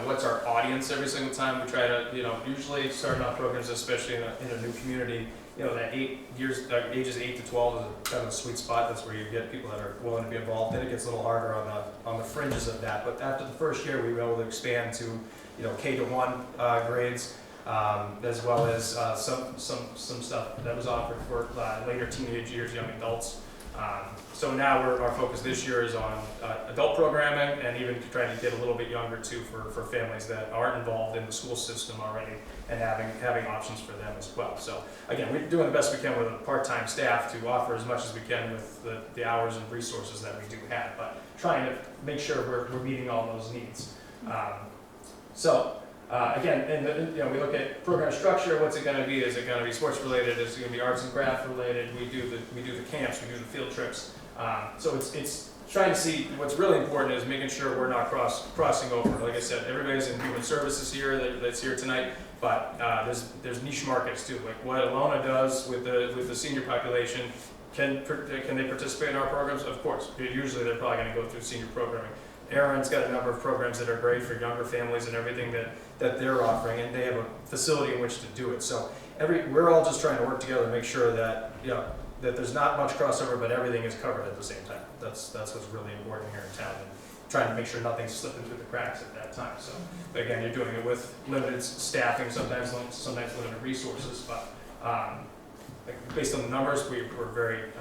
what's our audience every single time. We try to, usually starting off programs, especially in a new community, that ages 8 to 12 is kind of a sweet spot. That's where you get people that are willing to be involved. Then it gets a little harder on the fringes of that. But after the first year, we were able to expand to, K to 1 grades, as well as some stuff that was offered for later teenage years, young adults. So now our focus this year is on adult programming, and even trying to get a little bit younger too for families that aren't involved in the school system already, and having options for them as well. So again, we're doing the best we can with a part-time staff to offer as much as we can with the hours and resources that we do have, but trying to make sure we're meeting all those needs. Again, and we look at program structure. What's it going to be? Is it going to be sports related? Is it going to be arts and craft related? We do the camps. We do the field trips. So it's trying to see what's really important is making sure we're not crossing over. Like I said, everybody's in human services here that's here tonight, but there's niche markets too. Like what Alona does with the senior population. Can they participate in our programs? Of course. Usually they're probably going to go through senior programming. Aaron's got a number of programs that are great for younger families and everything that they're offering, and they have a facility in which to do it. So we're all just trying to work together to make sure that that there's not much crossover, but everything is covered at the same time. That's what's really important here in town, and trying to make sure nothing's slipping through the cracks at that time. So again, you're doing it with limited staffing, sometimes limited resources, but based on the numbers, we're very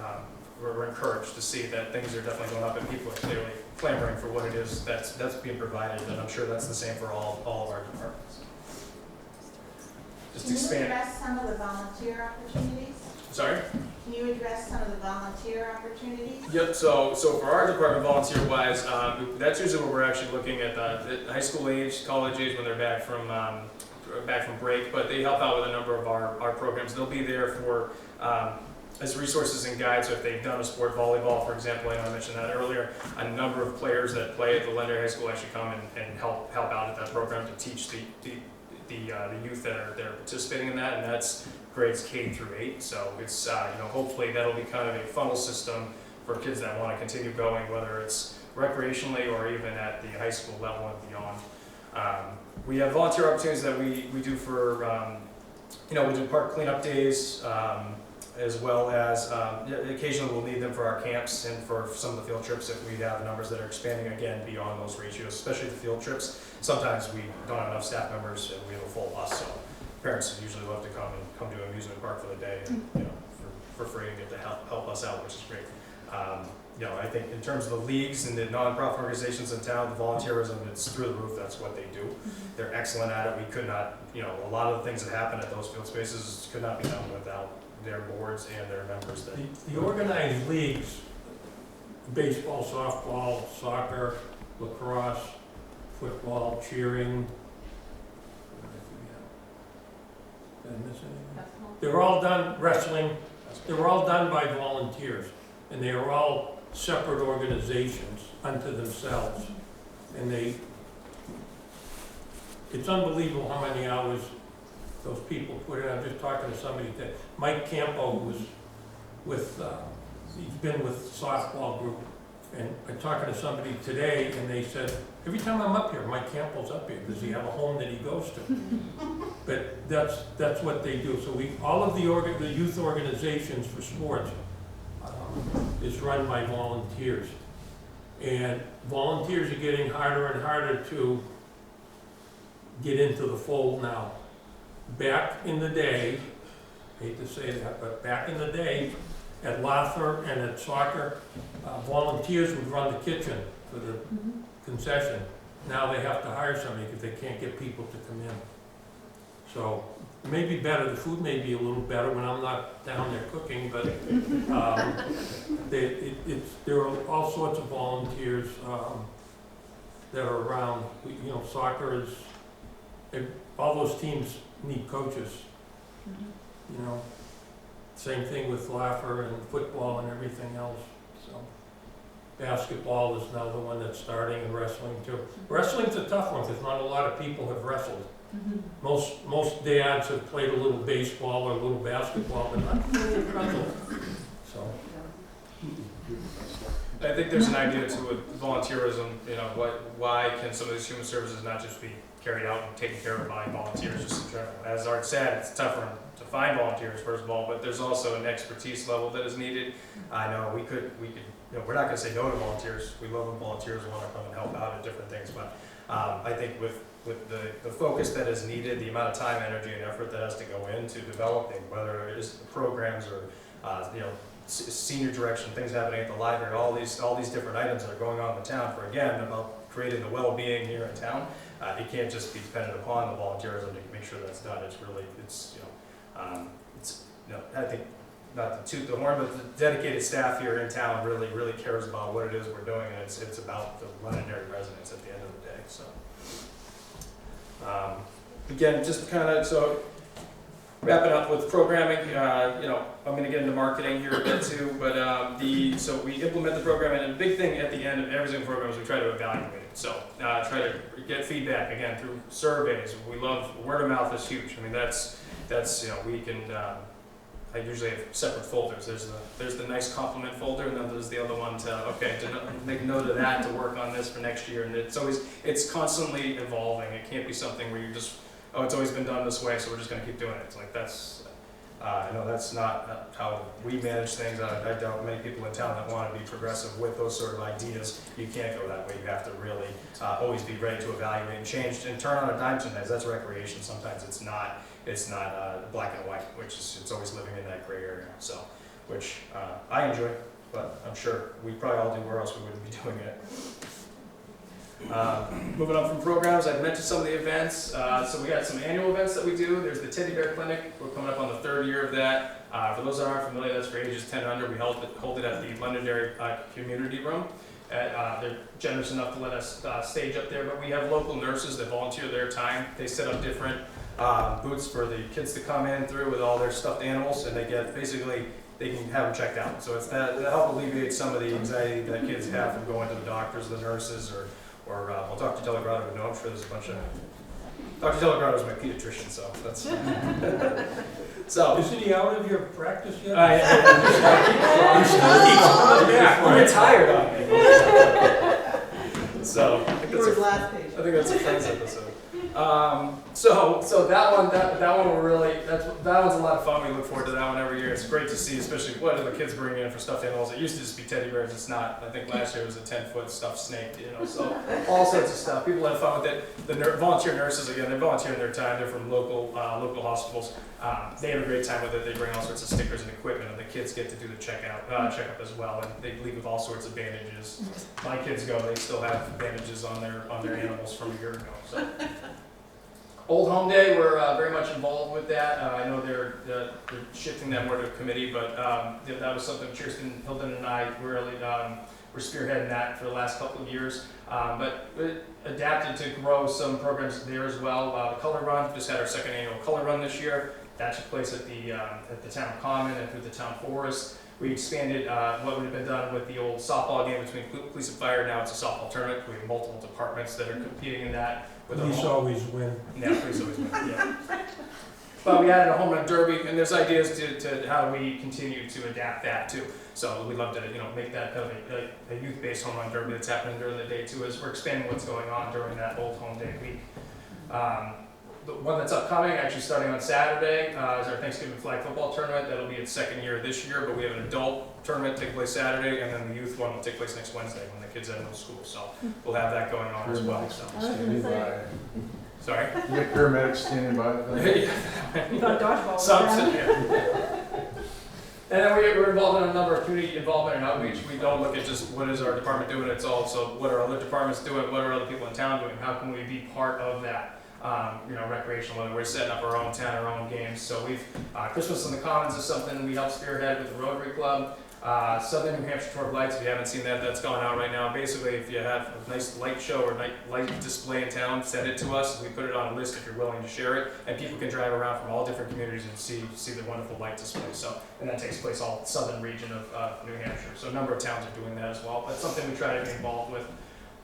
we're encouraged to see that things are definitely going up, and people are clearly clamoring for what it is that's being provided, and I'm sure that's the same for all of our departments. Just Can you expand. address some of the volunteer opportunities? Sorry? Can you address some of the volunteer opportunities? Yep, so for our department, volunteer-wise, that's usually where we're actually looking at the high school age, college age, when they're back from break, but they help out with a number of our programs. They'll be there for, as resources and guides. So if they've done a sport, volleyball, for example, I know I mentioned that earlier, a number of players that play at the Londonderry High School actually come and help out at that program to teach the youth that are participating in that, and that's grades K through 8. So it's hopefully that'll be kind of a funnel system for kids that want to continue going, whether it's recreationally or even at the high school level and beyond. We have volunteer opportunities that we do for we do park cleanup days, as well as occasionally we'll need them for our camps and for some of the field trips if we have numbers that are expanding again beyond those ratios, especially the field trips. Sometimes we don't have enough staff members and we have a full bus, so parents usually love to come to an amusement park for the day, and, for free and get to help us out, which is great. I think in terms of the leagues and the nonprofit organizations in town, the volunteerism, it's through the roof. That's what they do. They're excellent at it. We could not, a lot of the things that happen at those field spaces could not be done without their boards and their members. The organized leagues, baseball, softball, soccer, lacrosse, football, cheering, did I miss anything? They're all done, wrestling, they were all done by volunteers, and they are all separate organizations unto themselves. And it's unbelievable how many hours those people put in. I'm just talking to somebody today, Mike Campo, who was with, he's been with softball group, and I'm talking to somebody today, and they said, every time I'm up here, Mike Campbell's up here. Does he have a home that he goes to? But that's what they do. So all of the youth organizations for sports is run by volunteers. And volunteers are getting harder and harder to get into the fold now. Back in the day, I hate to say that, but back in the day, at Lother and at soccer, volunteers would run the kitchen for the concession. Now they have to hire somebody because they can't get people to come in. So it may be better, the food may be a little better when I'm not down there cooking, but there are all sorts of volunteers that are around. Soccer is, all those teams need coaches. Same thing with Laffer and football and everything else. So basketball is now the one that's starting, and wrestling too. Wrestling's a tough one because not a lot of people have wrestled. Most dads have played a little baseball or a little basketball, but not really wrestled. So I think there's an idea too with volunteerism. Why can some of these human services not just be carried out and taken care of by volunteers just in general? As Art said, it's tougher to find volunteers, first of all, but there's also an expertise level that is needed. I know we could, we're not going to say no to volunteers. We love when volunteers want to come and help out at different things, but I think with the focus that is needed, the amount of time, energy, and effort that has to go into developing, whether it is the programs or senior direction, things happening at the library, all these different items that are going on in the town for, again, about creating the well-being here in town. It can't just be dependent upon the volunteerism to make sure that's done. It's really, I think, not to toot the horn, but the dedicated staff here in town really cares about what it is we're doing, and it's about the Londonderry residents at the end of the day. So, again, just kind of wrapping up with programming. I'm going to get into marketing here a bit too, but so we implement the program, and the big thing at the end of every single program is we try to evaluate it. So try to get feedback again through surveys. We love word of mouth is huge. I mean that's we can. I usually have separate folders. There's the nice compliment folder, and then there's the other one to make a note of that to work on this for next year. And it's constantly evolving. It can't be something where you just it's always been done this way, so we're just going to keep doing it. It's like I know that's not how we manage things. I doubt many people in town that want to be progressive with those sort of ideas. You can't go that way. You have to really always be ready to evaluate and change and turn on a dime sometimes. That's recreation. Sometimes it's not black and white, which is it's always living in that gray area. So, which I enjoy. but I'm sure we probably all do, or else we wouldn't be doing it. Moving on from programs, I've mentioned some of the events. So we got some annual events that we do. There's the Teddy Bear Clinic. We're coming up on the 3rd year of that. For those that aren't familiar, that's for ages 10 and under. We hold it at the Londonderry Community Room. They're generous enough to let us stage up there, but we have local nurses that volunteer their time. They set up different booths for the kids to come in through with all their stuffed animals, and they get basically, they can have them checked out. So it's that to help alleviate some of the anxiety that kids have from going to the doctors, the nurses, or well, Dr. Delagrado would know. I'm sure there's a bunch of Dr. Delagrado is my pediatrician, so that's so. Isn't he out of your practice yet? Yeah, we're retired on me. So I think that's last page. I think that's a Friends episode. So that one we're really, that one's a lot of fun. We look forward to that one every year. It's great to see, especially what the kids bring in for stuffed animals. It used to just be teddy bears. It's not. I think last year it was a 10-foot stuffed snake. So all sorts of stuff. People have fun with it. The volunteer nurses, again, they're volunteering their time. They're from local hospitals. They have a great time with it. They bring all sorts of stickers and equipment, and the kids get to do the checkup as well. And they leave with all sorts of bandages. My kids go; they still have bandages on their animals from a year ago. So. Old Home Day, we're very much involved with that. I know they're shifting that more to a committee, but that was something Kirsten, Hilton, and I really were spearheading that for the last couple of years. But we adapted to grow some programs there as well. The Color Run, just had our 2nd annual Color Run this year. That took place at the town common and through the town forest. We expanded what would have been done with the old softball game between police and fire. Now it's a softball tournament. We have multiple departments that are competing in that. Police always win. Yeah, police always win, yeah. But we added a home run derby, and there's ideas to how do we continue to adapt that too. So we'd love to make that kind of a youth-based home run derby that's happening during the day too, as we're expanding what's going on during that Old Home Day week. The one that's upcoming, actually starting on Saturday, is our Thanksgiving flag football tournament. That'll be its 2nd year this year, but we have an adult tournament take place Saturday, and then the youth one will take place next Wednesday when the kids are in school. So we'll have that going on as well. So. Standing by. Sorry? You get paramedics standing by. You got dodgeball. Some sit here. And then we're involved in a number of community involvement and outreach. We don't look at just what is our department doing, it's also what are other departments doing, what are other people in town doing, how can we be part of that. Recreational, whether we're setting up our own town, our own games. So we've, Christmas on the Commons is something we help spearhead with the Rotary Club. Southern New Hampshire Tour of Lights, if you haven't seen that, that's going out right now. Basically, if you have a nice light show or light display in town, send it to us. We put it on a list if you're willing to share it, and people can drive around from all different communities and see the wonderful light display. So, and that takes place all southern region of New Hampshire. So a number of towns are doing that as well. That's something we try to be involved with.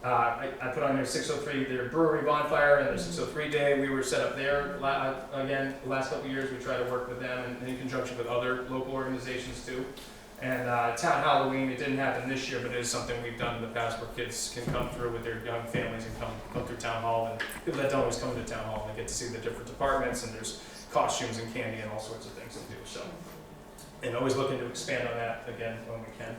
I put on there 603, their brewery bonfire and their 603 day. We were set up there again the last couple of years. We try to work with them and in conjunction with other local organizations too. And Town Halloween, it didn't happen this year, but it is something we've done in the past where kids can come through with their young families and come through Town Hall. And people that don't always come to Town Hall, they get to see the different departments, and there's costumes and candy and all sorts of things to do. So, and always looking to expand on that again when we can.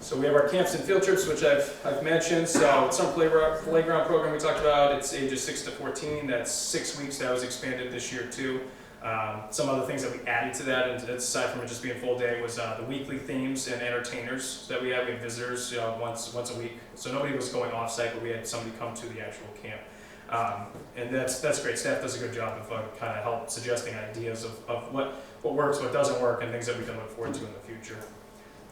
So we have our camps and field trips, which I've mentioned. So it's some playground program we talked about. It's ages 6 to 14. That's 6 weeks. That was expanded this year too. Some other things that we added to that, and aside from it just being a full day, was the weekly themes and entertainers that we have. We have visitors once a week. So nobody was going off site, but we had somebody come to the actual camp. And that's great. Staff does a good job of kind of help suggesting ideas of what works, what doesn't work, and things that we can look forward to in the future.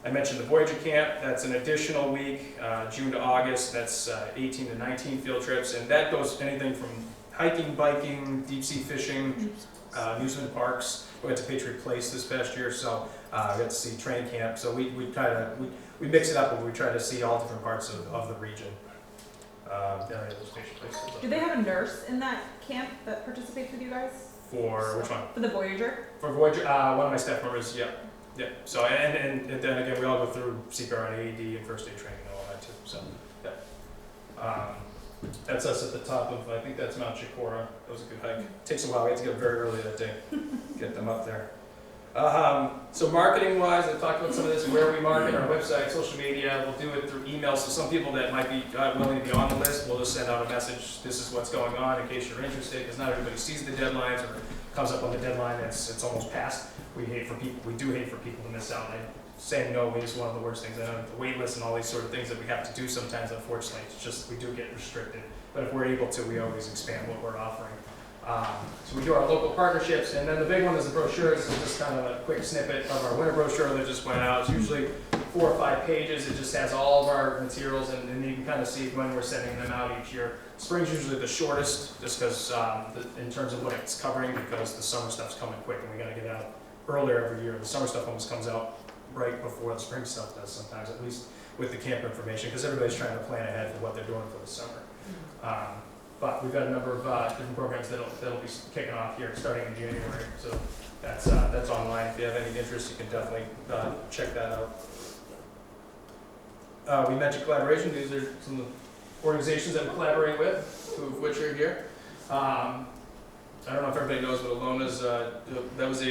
I mentioned the Voyager Camp. That's an additional week, June to August. That's 18 to 19 field trips, and that goes anything from hiking, biking, deep sea fishing, amusement parks. We went to Patriot Place this past year, so we got to see train camp. So we mix it up, and we try to see all different parts of the region. Do they have a nurse in that camp that participates with you guys? For which one? For the Voyager? For Voyager, one of my staff members, yeah. Yeah, so and then again, we all go through CPR and AED and first aid training and all that too, so, yeah. That's us at the top of, I think that's Mount Chicora. That was a good hike. Takes a while, we had to get up very early that day, get them up there. So marketing wise, I talked about some of this, where we market, our website, social media, we'll do it through email. So some people that might be willing to be on the list, we'll just send out a message, this is what's going on in case you're interested, because not everybody sees the deadlines or comes up on the deadline, it's almost past. We do hate for people to miss out. I saying no is one of the worst things. I know the wait list and all these sort of things that we have to do sometimes, unfortunately, it's just, we do get restricted. But if we're able to, we always expand what we're offering. So we do our local partnerships, and then the big one is the brochures. This is just kind of a quick snippet of our winter brochure that just went out. It's usually 4 or 5 pages. It just has all of our materials, and you can kind of see when we're sending them out each year. Spring's usually the shortest, just because in terms of what it's covering, because the summer stuff's coming quick, and we got to get it out earlier every year. The summer stuff almost comes out right before the spring stuff does sometimes, at least with the camp information, because everybody's trying to plan ahead for what they're doing for the summer. But we've got a number of different programs that'll be kicking off here starting in January. So that's online. If you have any interest, you can definitely check that out. We mentioned collaboration. These are some of the organizations that we collaborate with, two of which are here. I don't know if everybody knows, but Alona's that was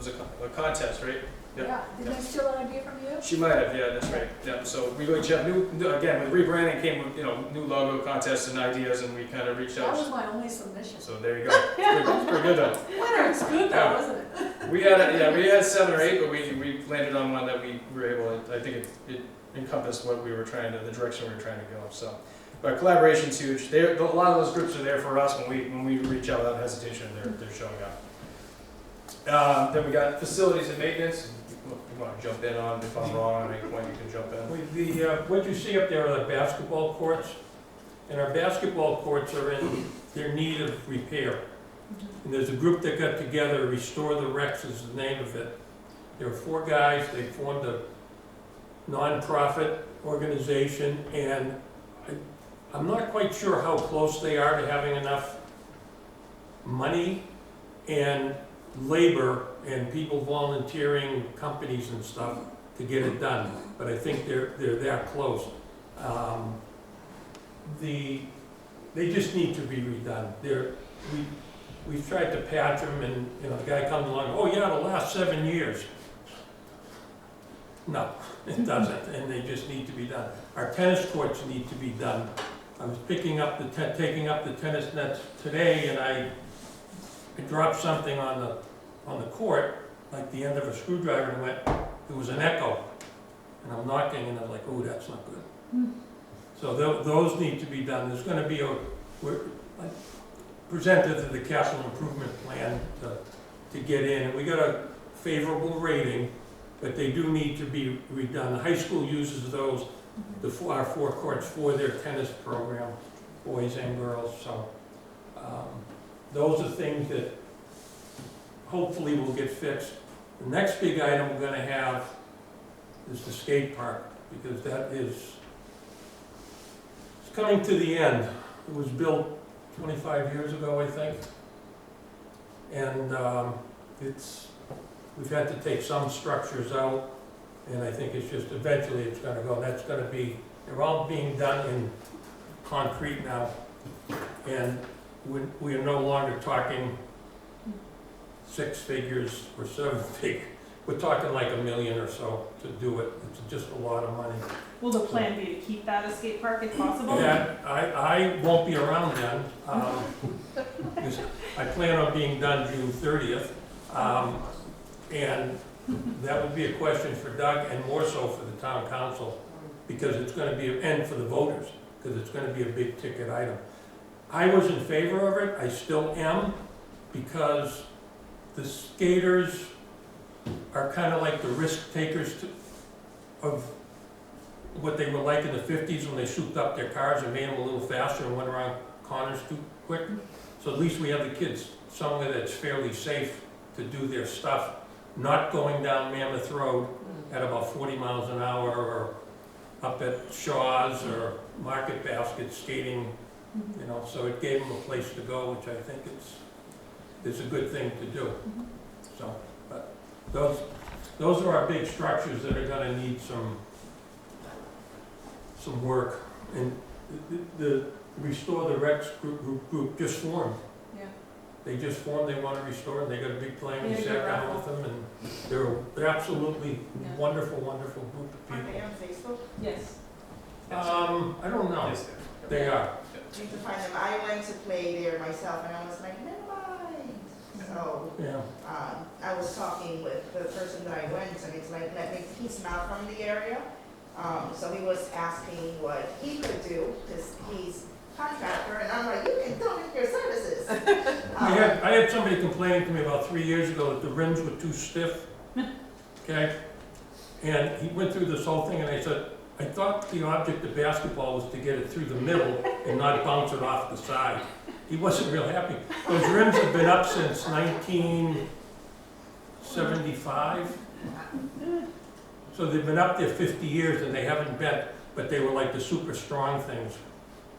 a contest, right? Yep. Yeah, did they steal an idea from you? She might have, yeah, that's right. Yeah, so we have again, with rebranding came with, new logo contests and ideas, and we kind of reached That out. was my only submission. So there you go. It's pretty good though. Winner, it's good though, Yeah. isn't it? We had 7 or 8, but we landed on one that we were able to, I think it encompassed what we were the direction we were trying to go. So, but collaboration's huge. A lot of those groups are there for us when we reach out without hesitation. They're showing up. Then we got facilities and maintenance. You want to jump in on, if I'm wrong on any point, you can jump in. What you see up there are the basketball courts, and our basketball courts are in their need of repair. And there's a group that got together, Restore the Rex is the name of it. There are 4 guys, they formed a non-profit organization, and I'm not quite sure how close they are to having enough money and labor and people volunteering, companies and stuff to get it done, but I think they're that close. They just need to be redone. We've tried to patch them, and the guy comes along, oh yeah, the last 7 years. No, it doesn't, and they just need to be done. Our tennis courts need to be done. I was taking up the tennis nets today, and I dropped something on the court, like the end of a screwdriver, and it was an echo. And I'm knocking, and I'm like, oh, that's not good. So those need to be done. There's going to be I presented to the capital improvement plan to get in. And we got a favorable rating, but they do need to be redone. The high school uses those, our 4 courts, for their tennis program, boys and girls. So those are things that hopefully will get fixed. The next big item we're going to have is the skate park, because that is coming to the end. It was built 25 years ago, I think, and we've had to take some structures out, and I think it's just eventually it's going to go. That's going to be, they're all being done in concrete now, and we are no longer talking 6 figures or 7 figures. We're talking like $1 million or so to do it. It's just a lot of money. Will the plan be to keep that a skate park if possible? Yeah, I won't be around then. I plan on being done June 30th. And that would be a question for Doug, and more so for the town council, because it's going to be, and for the voters, because it's going to be a big ticket item. I was in favor of it. I still am, because the skaters are kind of like the risk takers of what they were like in the 50s when they souped up their cars and made them a little faster and went around corners too quick. So at least we have the kids somewhere that's fairly safe to do their stuff, not going down Mammoth Road at about 40 miles an hour, or up at Shaw's or Market Basket skating, so it gave them a place to go, which I think is a good thing to do. So, but those are our big structures that are going to need some work. And the Restore the Rex group just formed. Yeah. They just formed. They want to restore, and they got a big plan. We sat down with them, and they're absolutely wonderful, wonderful group of Are they people. on Facebook? Yes. I don't know. Yes, They are. You need to find them. I went to play there myself, and I was like, never mind. So, Yeah. I was talking with the person that I went and he's like, he's not from the area. So he was asking what he could do, because he's contractor, and I'm like, you can donate your services. I had somebody complaining to me about 3 years ago that the rims were too stiff, okay? And he went through this whole thing, and I said, I thought the object of basketball was to get it through the middle and not bounce it off the side. He wasn't real happy. Those rims have been up since 1975. So they've been up there 50 years and they haven't bent, but they were like the super strong things.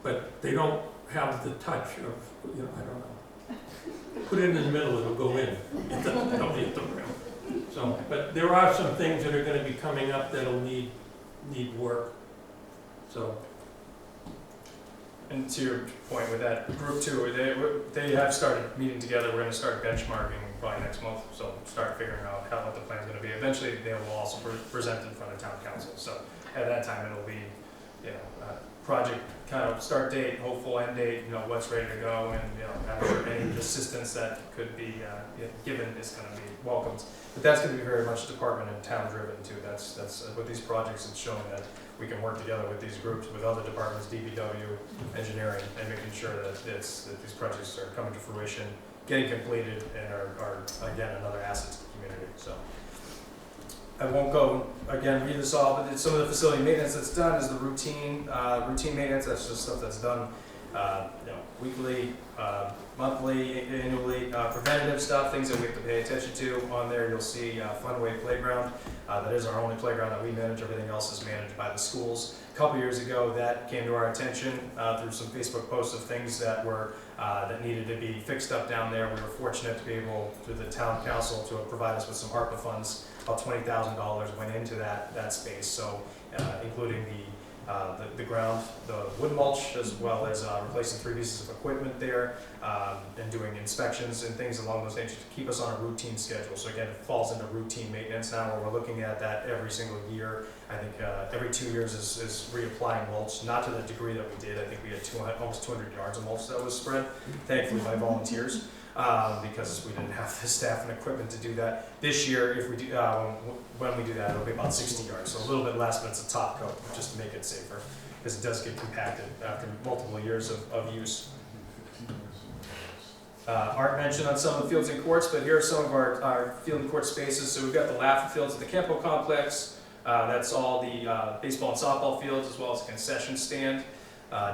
But they don't have the touch of, I don't know. Put it in the middle, it'll go in. It don't hit the rim. So, but there are some things that are gonna be coming up that'll need work. So. And to your point with that group two, they have started meeting together. We're going to start benchmarking probably next month. So start figuring out what the plan's going to be. Eventually, they will also present in front of town council. So at that time, it'll be, project kind of start date, hopeful end date, what's ready to go, and I'm sure any assistance that could be given is going to be welcomed. But that's going to be very much department and town driven too. That's with these projects. It's showing that we can work together with these groups, with other departments, DPW, engineering, and making sure that these projects are coming to fruition, getting completed, and are again another asset to the community. So I won't go again read this all, but some of the facility maintenance that's done is the routine maintenance. That's just stuff that's done weekly, monthly, annually, preventative stuff, things that we have to pay attention to. On there you'll see Funway Playground. That is our only playground that we manage. Everything else is managed by the schools. A couple years ago that came to our attention through some Facebook posts of things that were that needed to be fixed up down there. We were fortunate to be able, through the town council, to provide us with some ARPA funds. About $20,000 went into that space, so including the ground, the wood mulch, as well as replacing 3 pieces of equipment there, and doing inspections and things along those lines to keep us on a routine schedule. So again, it falls into routine maintenance now, where we're looking at that every single year. I think every 2 years is reapplying mulch, not to the degree that we did. I think we had almost 200 yards of mulch that was spread, thankfully by volunteers. Because we didn't have the staff and equipment to do that. This year, if we do, when we do that, it'll be about 60 yards, so a little bit less, but it's a top coat just to make it safer, because it does get compacted after multiple years of use. Art mentioned on some of the fields and courts, but here are some of our field and court spaces. So we've got the Laffer fields at the Campo complex. That's all the baseball and softball fields, as well as a concession stand.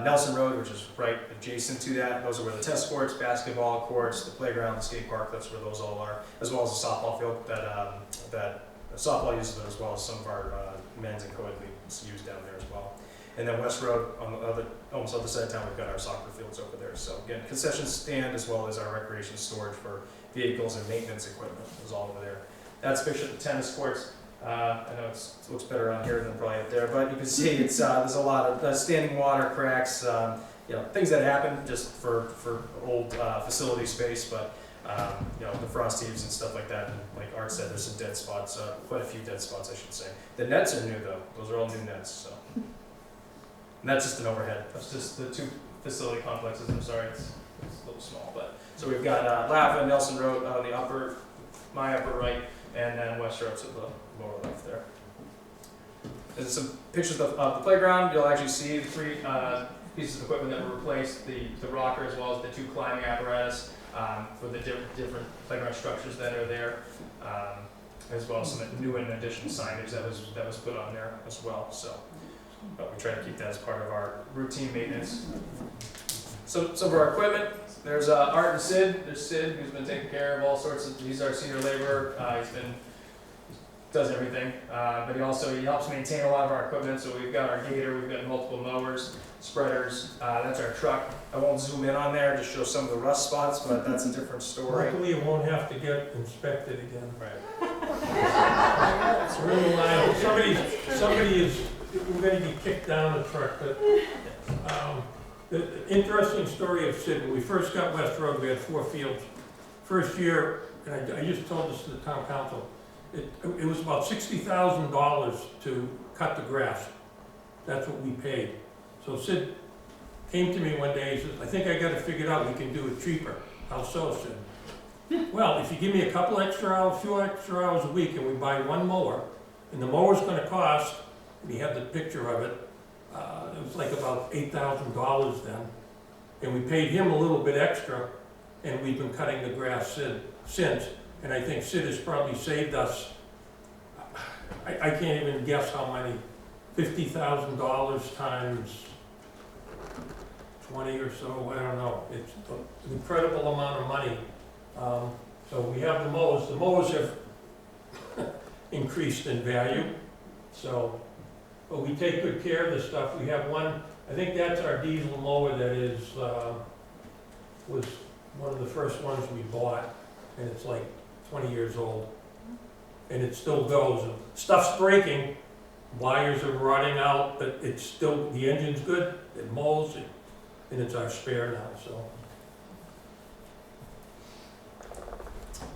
Nelson Road, which is right adjacent to that, those are where the tennis courts, basketball courts, the playground, the skate park, that's where those all are, as well as the softball field that softball uses it, as well as some of our men's and co-ed leagues use down there as well. And then West Road, on the almost other side of town, we've got our soccer fields over there. So again, concession stand as well as our recreation storage for vehicles and maintenance equipment is all over there. That's a picture of the tennis courts. I know it looks better on here than probably up there, but you can see it's there's a lot of standing water, cracks, things that happen just for old facility space, but the frost heaves and stuff like that. And like Art said, there's some dead spots, quite a few dead spots, I should say. The nets are new though; those are all new nets. So, and that's just an overhead. That's just the 2 facility complexes. I'm sorry, it's a little small, but so we've got Lava and Nelson Road on the my upper right, and then West Road's at the lower left there. There's some pictures of the playground. You'll actually see the 3 pieces of equipment that were replaced, the rocker as well as the 2 climbing apparatus for the different playground structures that are there, as well as some new and additional signage that was put on there as well. So, but we try to keep that as part of our routine maintenance. So some of our equipment. There's Art and Sid. There's Sid, who's been taking care of all sorts of. He's our senior laborer. Does everything, but he helps maintain a lot of our equipment. So we've got our gator, we've got multiple mowers, spreaders. That's our truck. I won't zoom in on there, just show some of the rust spots, but that's a different story. Luckily, it won't have to get inspected again. Right. It's really liable. Somebody is ready to kick down the truck. But the interesting story of Sid, when we first got West Road, we had 4 fields. First year, and I just told this to the town council, it was about $60,000 to cut the grass. That's what we paid. So Sid came to me one day, he says, I think I got it figured out, we can do it cheaper. How so, Sid? Well, if you give me a couple extra hours, few extra hours a week, and we buy one mower, and the mower's gonna cost, we have the picture of it, it was like about $8,000 then. And we paid him a little bit extra, and we've been cutting the grass since. And I think Sid has probably saved us, I can't even guess how many, $50,000 times 20 or so, I don't know. It's an incredible amount of money. So we have the mowers. The mowers have increased in value. So, but we take good care of this stuff. We have one, I think that's our diesel mower that is, was one of the first ones we bought, and it's like 20 years old. And it still goes. Stuff's breaking, wires are rotting out, but it's still, the engine's good, it mows, and it's our spare now, so.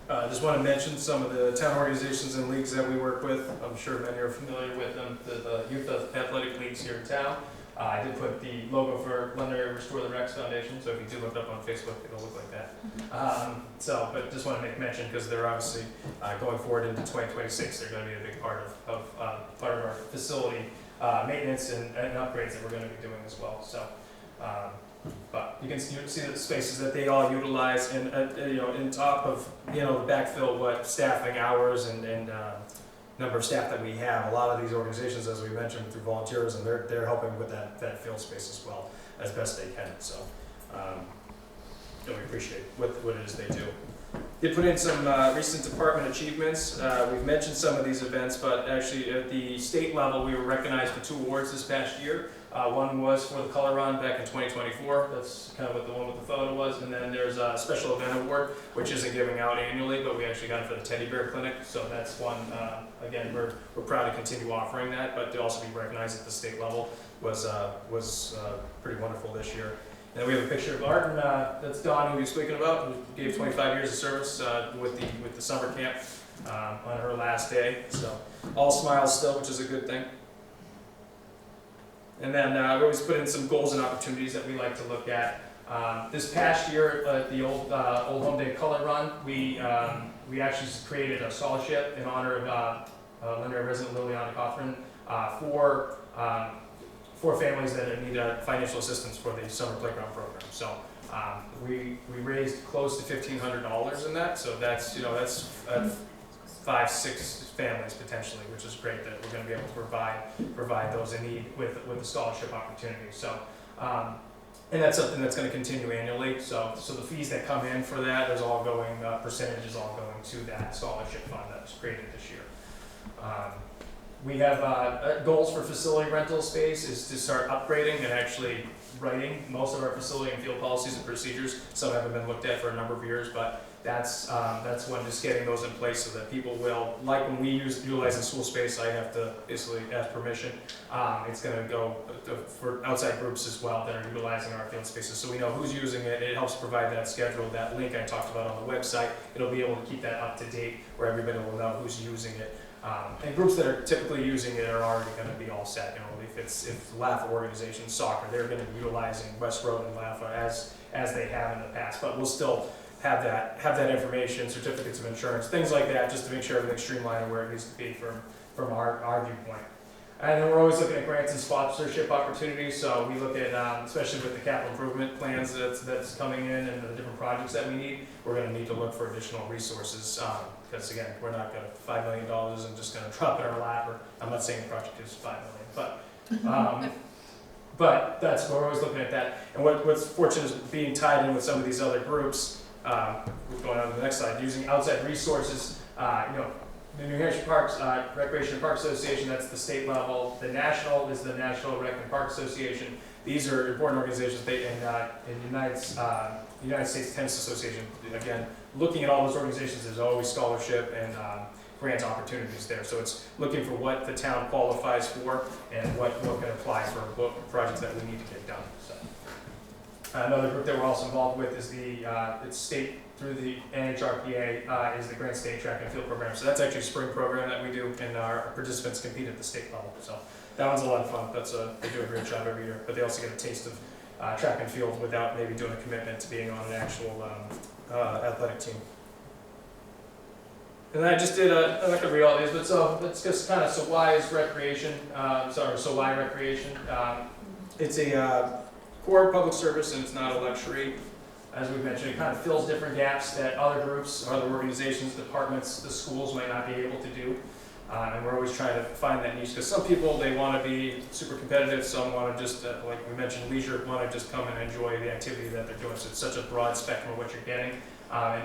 I just want to mention some of the town organizations and leagues that we work with. I'm sure many are familiar with them, the youth athletic leagues here in town. I did put the logo for Londonderry Restore the Rex Foundation, so if you do look it up on Facebook, it'll look like that. But just want to make mention because they're obviously going forward into 2026. They're going to be a big part of our facility maintenance and upgrades that we're going to be doing as well. So, but you can see the spaces that they all utilize, and in top of the backfill what staffing hours and number of staff that we have. A lot of these organizations, as we mentioned, through volunteerism, they're helping with that field space as well as best they can. So we appreciate what it is they do. Did put in some recent department achievements. We've mentioned some of these events, but actually at the state level, we were recognized for 2 awards this past year. One was for the Color Run back in 2024. That's kind of what the one with the photo was. And then there's a special event award, which isn't giving out annually, but we actually got it for the Teddy Bear Clinic. So that's one, again, we're proud to continue offering that, but to also be recognized at the state level was pretty wonderful this year. And then we have a picture of Martin, that's Dawn, who you're speaking about, who gave 25 years of service with the summer camp on her last day. So all smiles still, which is a good thing. And then we always put in some goals and opportunities that we like to look at. This past year at the Old Home Day Color Run, we actually created a scholarship in honor of Londonderry resident Liliana Cothran for families that need financial assistance for the summer playground program. So we raised close to $1,500 in that. So that's 5-6 families potentially, which is great that we're going to be able to provide those in need with the scholarship opportunity. So and that's something that's going to continue annually. So the fees that come in for that is all going, percentages all going to that scholarship fund that was created this year. We have goals for facility rental space is to start upgrading and actually writing most of our facility and field policies and procedures. Some haven't been looked at for a number of years, but that's when just getting those in place so that people will, like when we utilize the school space, I have to basically ask permission. It's going to go for outside groups as well that are utilizing our field spaces, so we know who's using it. It helps provide that schedule, that link I talked about on the website. It'll be able to keep that up to date where everybody will know who's using it. And groups that are typically using it are already going to be all set. If LAFA organizations, soccer, they're going to be utilizing West Road and LAFA as they have in the past, but we'll still have that information, certificates of insurance, things like that, just to make sure everything's streamlined where it needs to be from our viewpoint. And then we're always looking at grants and sponsorship opportunities. So we look at, especially with the capital improvement plans that's coming in and the different projects that we need, we're going to need to look for additional resources. Because again, we're not going to $5 million and just going to drop it in our lap. Or I'm not saying the project is $5 million, but that's we're always looking at that. And what's fortunate is being tied in with some of these other groups. Going on to the next slide, using outside resources. The New Hampshire Parks Recreation and Park Association, that's the state level. The national is the National Rec and Park Association. These are important organizations. In United States Tennis Association, again, looking at all those organizations, there's always scholarship and grant opportunities there. So it's looking for what the town qualifies for and what can apply for what projects that we need to get done. So another group that we're also involved with is it's state through the NHRPA is the Grant State Track and Field Program. So that's actually a spring program that we do, and our participants compete at the state level. So that one's a lot of fun. They do a great job every year, but they also get a taste of track and field without maybe doing a commitment to being on an actual athletic team. And then I just did I'm not gonna read all these, but so let's just kind of, so why is recreation, so why recreation? It's a core public service and it's not a luxury. As we mentioned, it kind of fills different gaps that other groups, other organizations, departments, the schools might not be able to do. And we're always trying to find that niche, because some people, they want to be super competitive, some want to just, like we mentioned, leisure, want to just come and enjoy the activity that they're doing. So it's such a broad spectrum of what you're getting.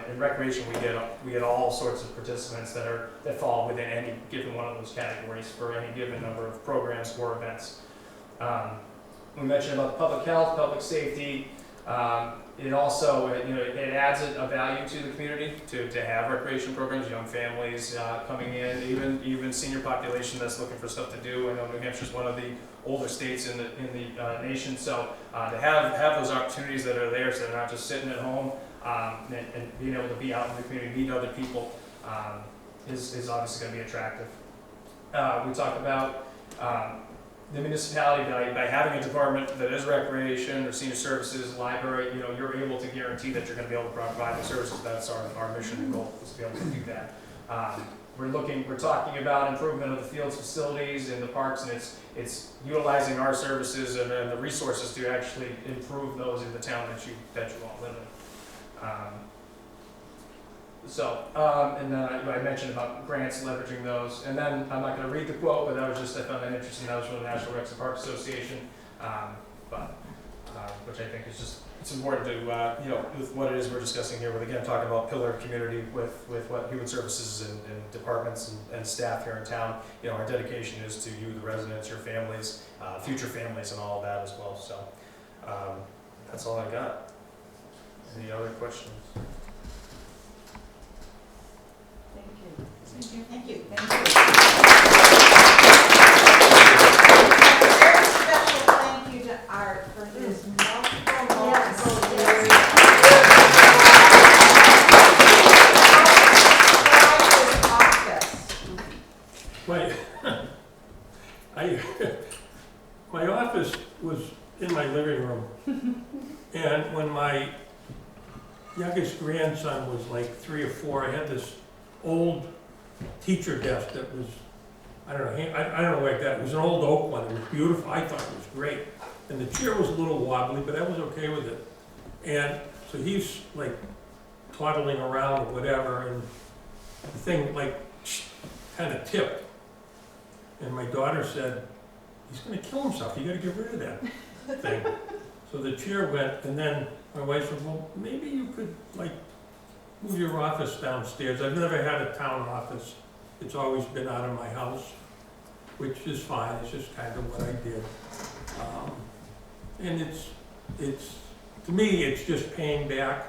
In recreation, we get all sorts of participants that fall within any given one of those categories for any given number of programs or events. We mentioned about public health, public safety. It also, it adds a value to the community to have recreation programs, young families coming in, even senior population that's looking for stuff to do. I know New Hampshire's one of the older states in the nation, so to have those opportunities that are there, so they're not just sitting at home and being able to be out in the community, meet other people, is obviously going to be attractive. We talk about the municipality value by having a department that is recreation or senior services, library. You're able to guarantee that you're going to be able to provide the services. That's our mission and goal, is to be able to do that. We're talking about improvement of the fields, facilities, and the parks, and it's utilizing our services and the resources to actually improve those in the town that you all live in. And then I mentioned about grants, leveraging those, and then I'm not going to read the quote, but I found that interesting. That was from the National Recs and Parks Association, which I think is it's important to with what it is we're discussing here. With again talking about pillar of community with what human services and departments and staff here in town. Our dedication is to you, the residents, your families, future families, and all of that as well. So that's all I got. Any other questions? Thank you. Thank you. Special thank you to Art for his multiple My office was in my living room, and when my youngest grandson was like 3 or 4, I had this old teacher desk that was, I don't know like that. It was an old oak one. It was beautiful. I thought it was great. And the chair was a little wobbly, but I was okay with it. And so he's like toddling around or whatever, and the thing like kind of tipped. And my daughter said, "He's going to kill himself. You got to get rid of that thing." So the chair went, and then my wife said, "Well, maybe you could like move your office downstairs." I've never had a town office. It's always been out of my house, which is fine. It's just kind of what I did. And it's to me, it's just paying back.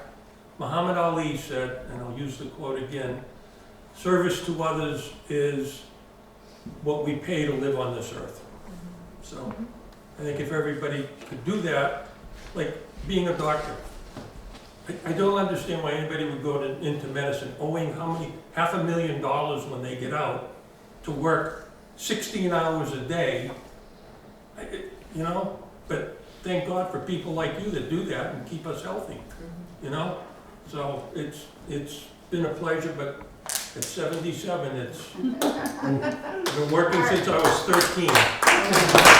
Muhammad Ali said, and I'll use the quote again, "Service to others is what we pay to live on this earth." So I think if everybody could do that, like being a doctor, I don't understand why anybody would go into medicine owing $500,000 when they get out to work 16 hours a day, but thank God for people like you that do that and keep us healthy, So it's been a pleasure, but at 77, I've been working since I was 13.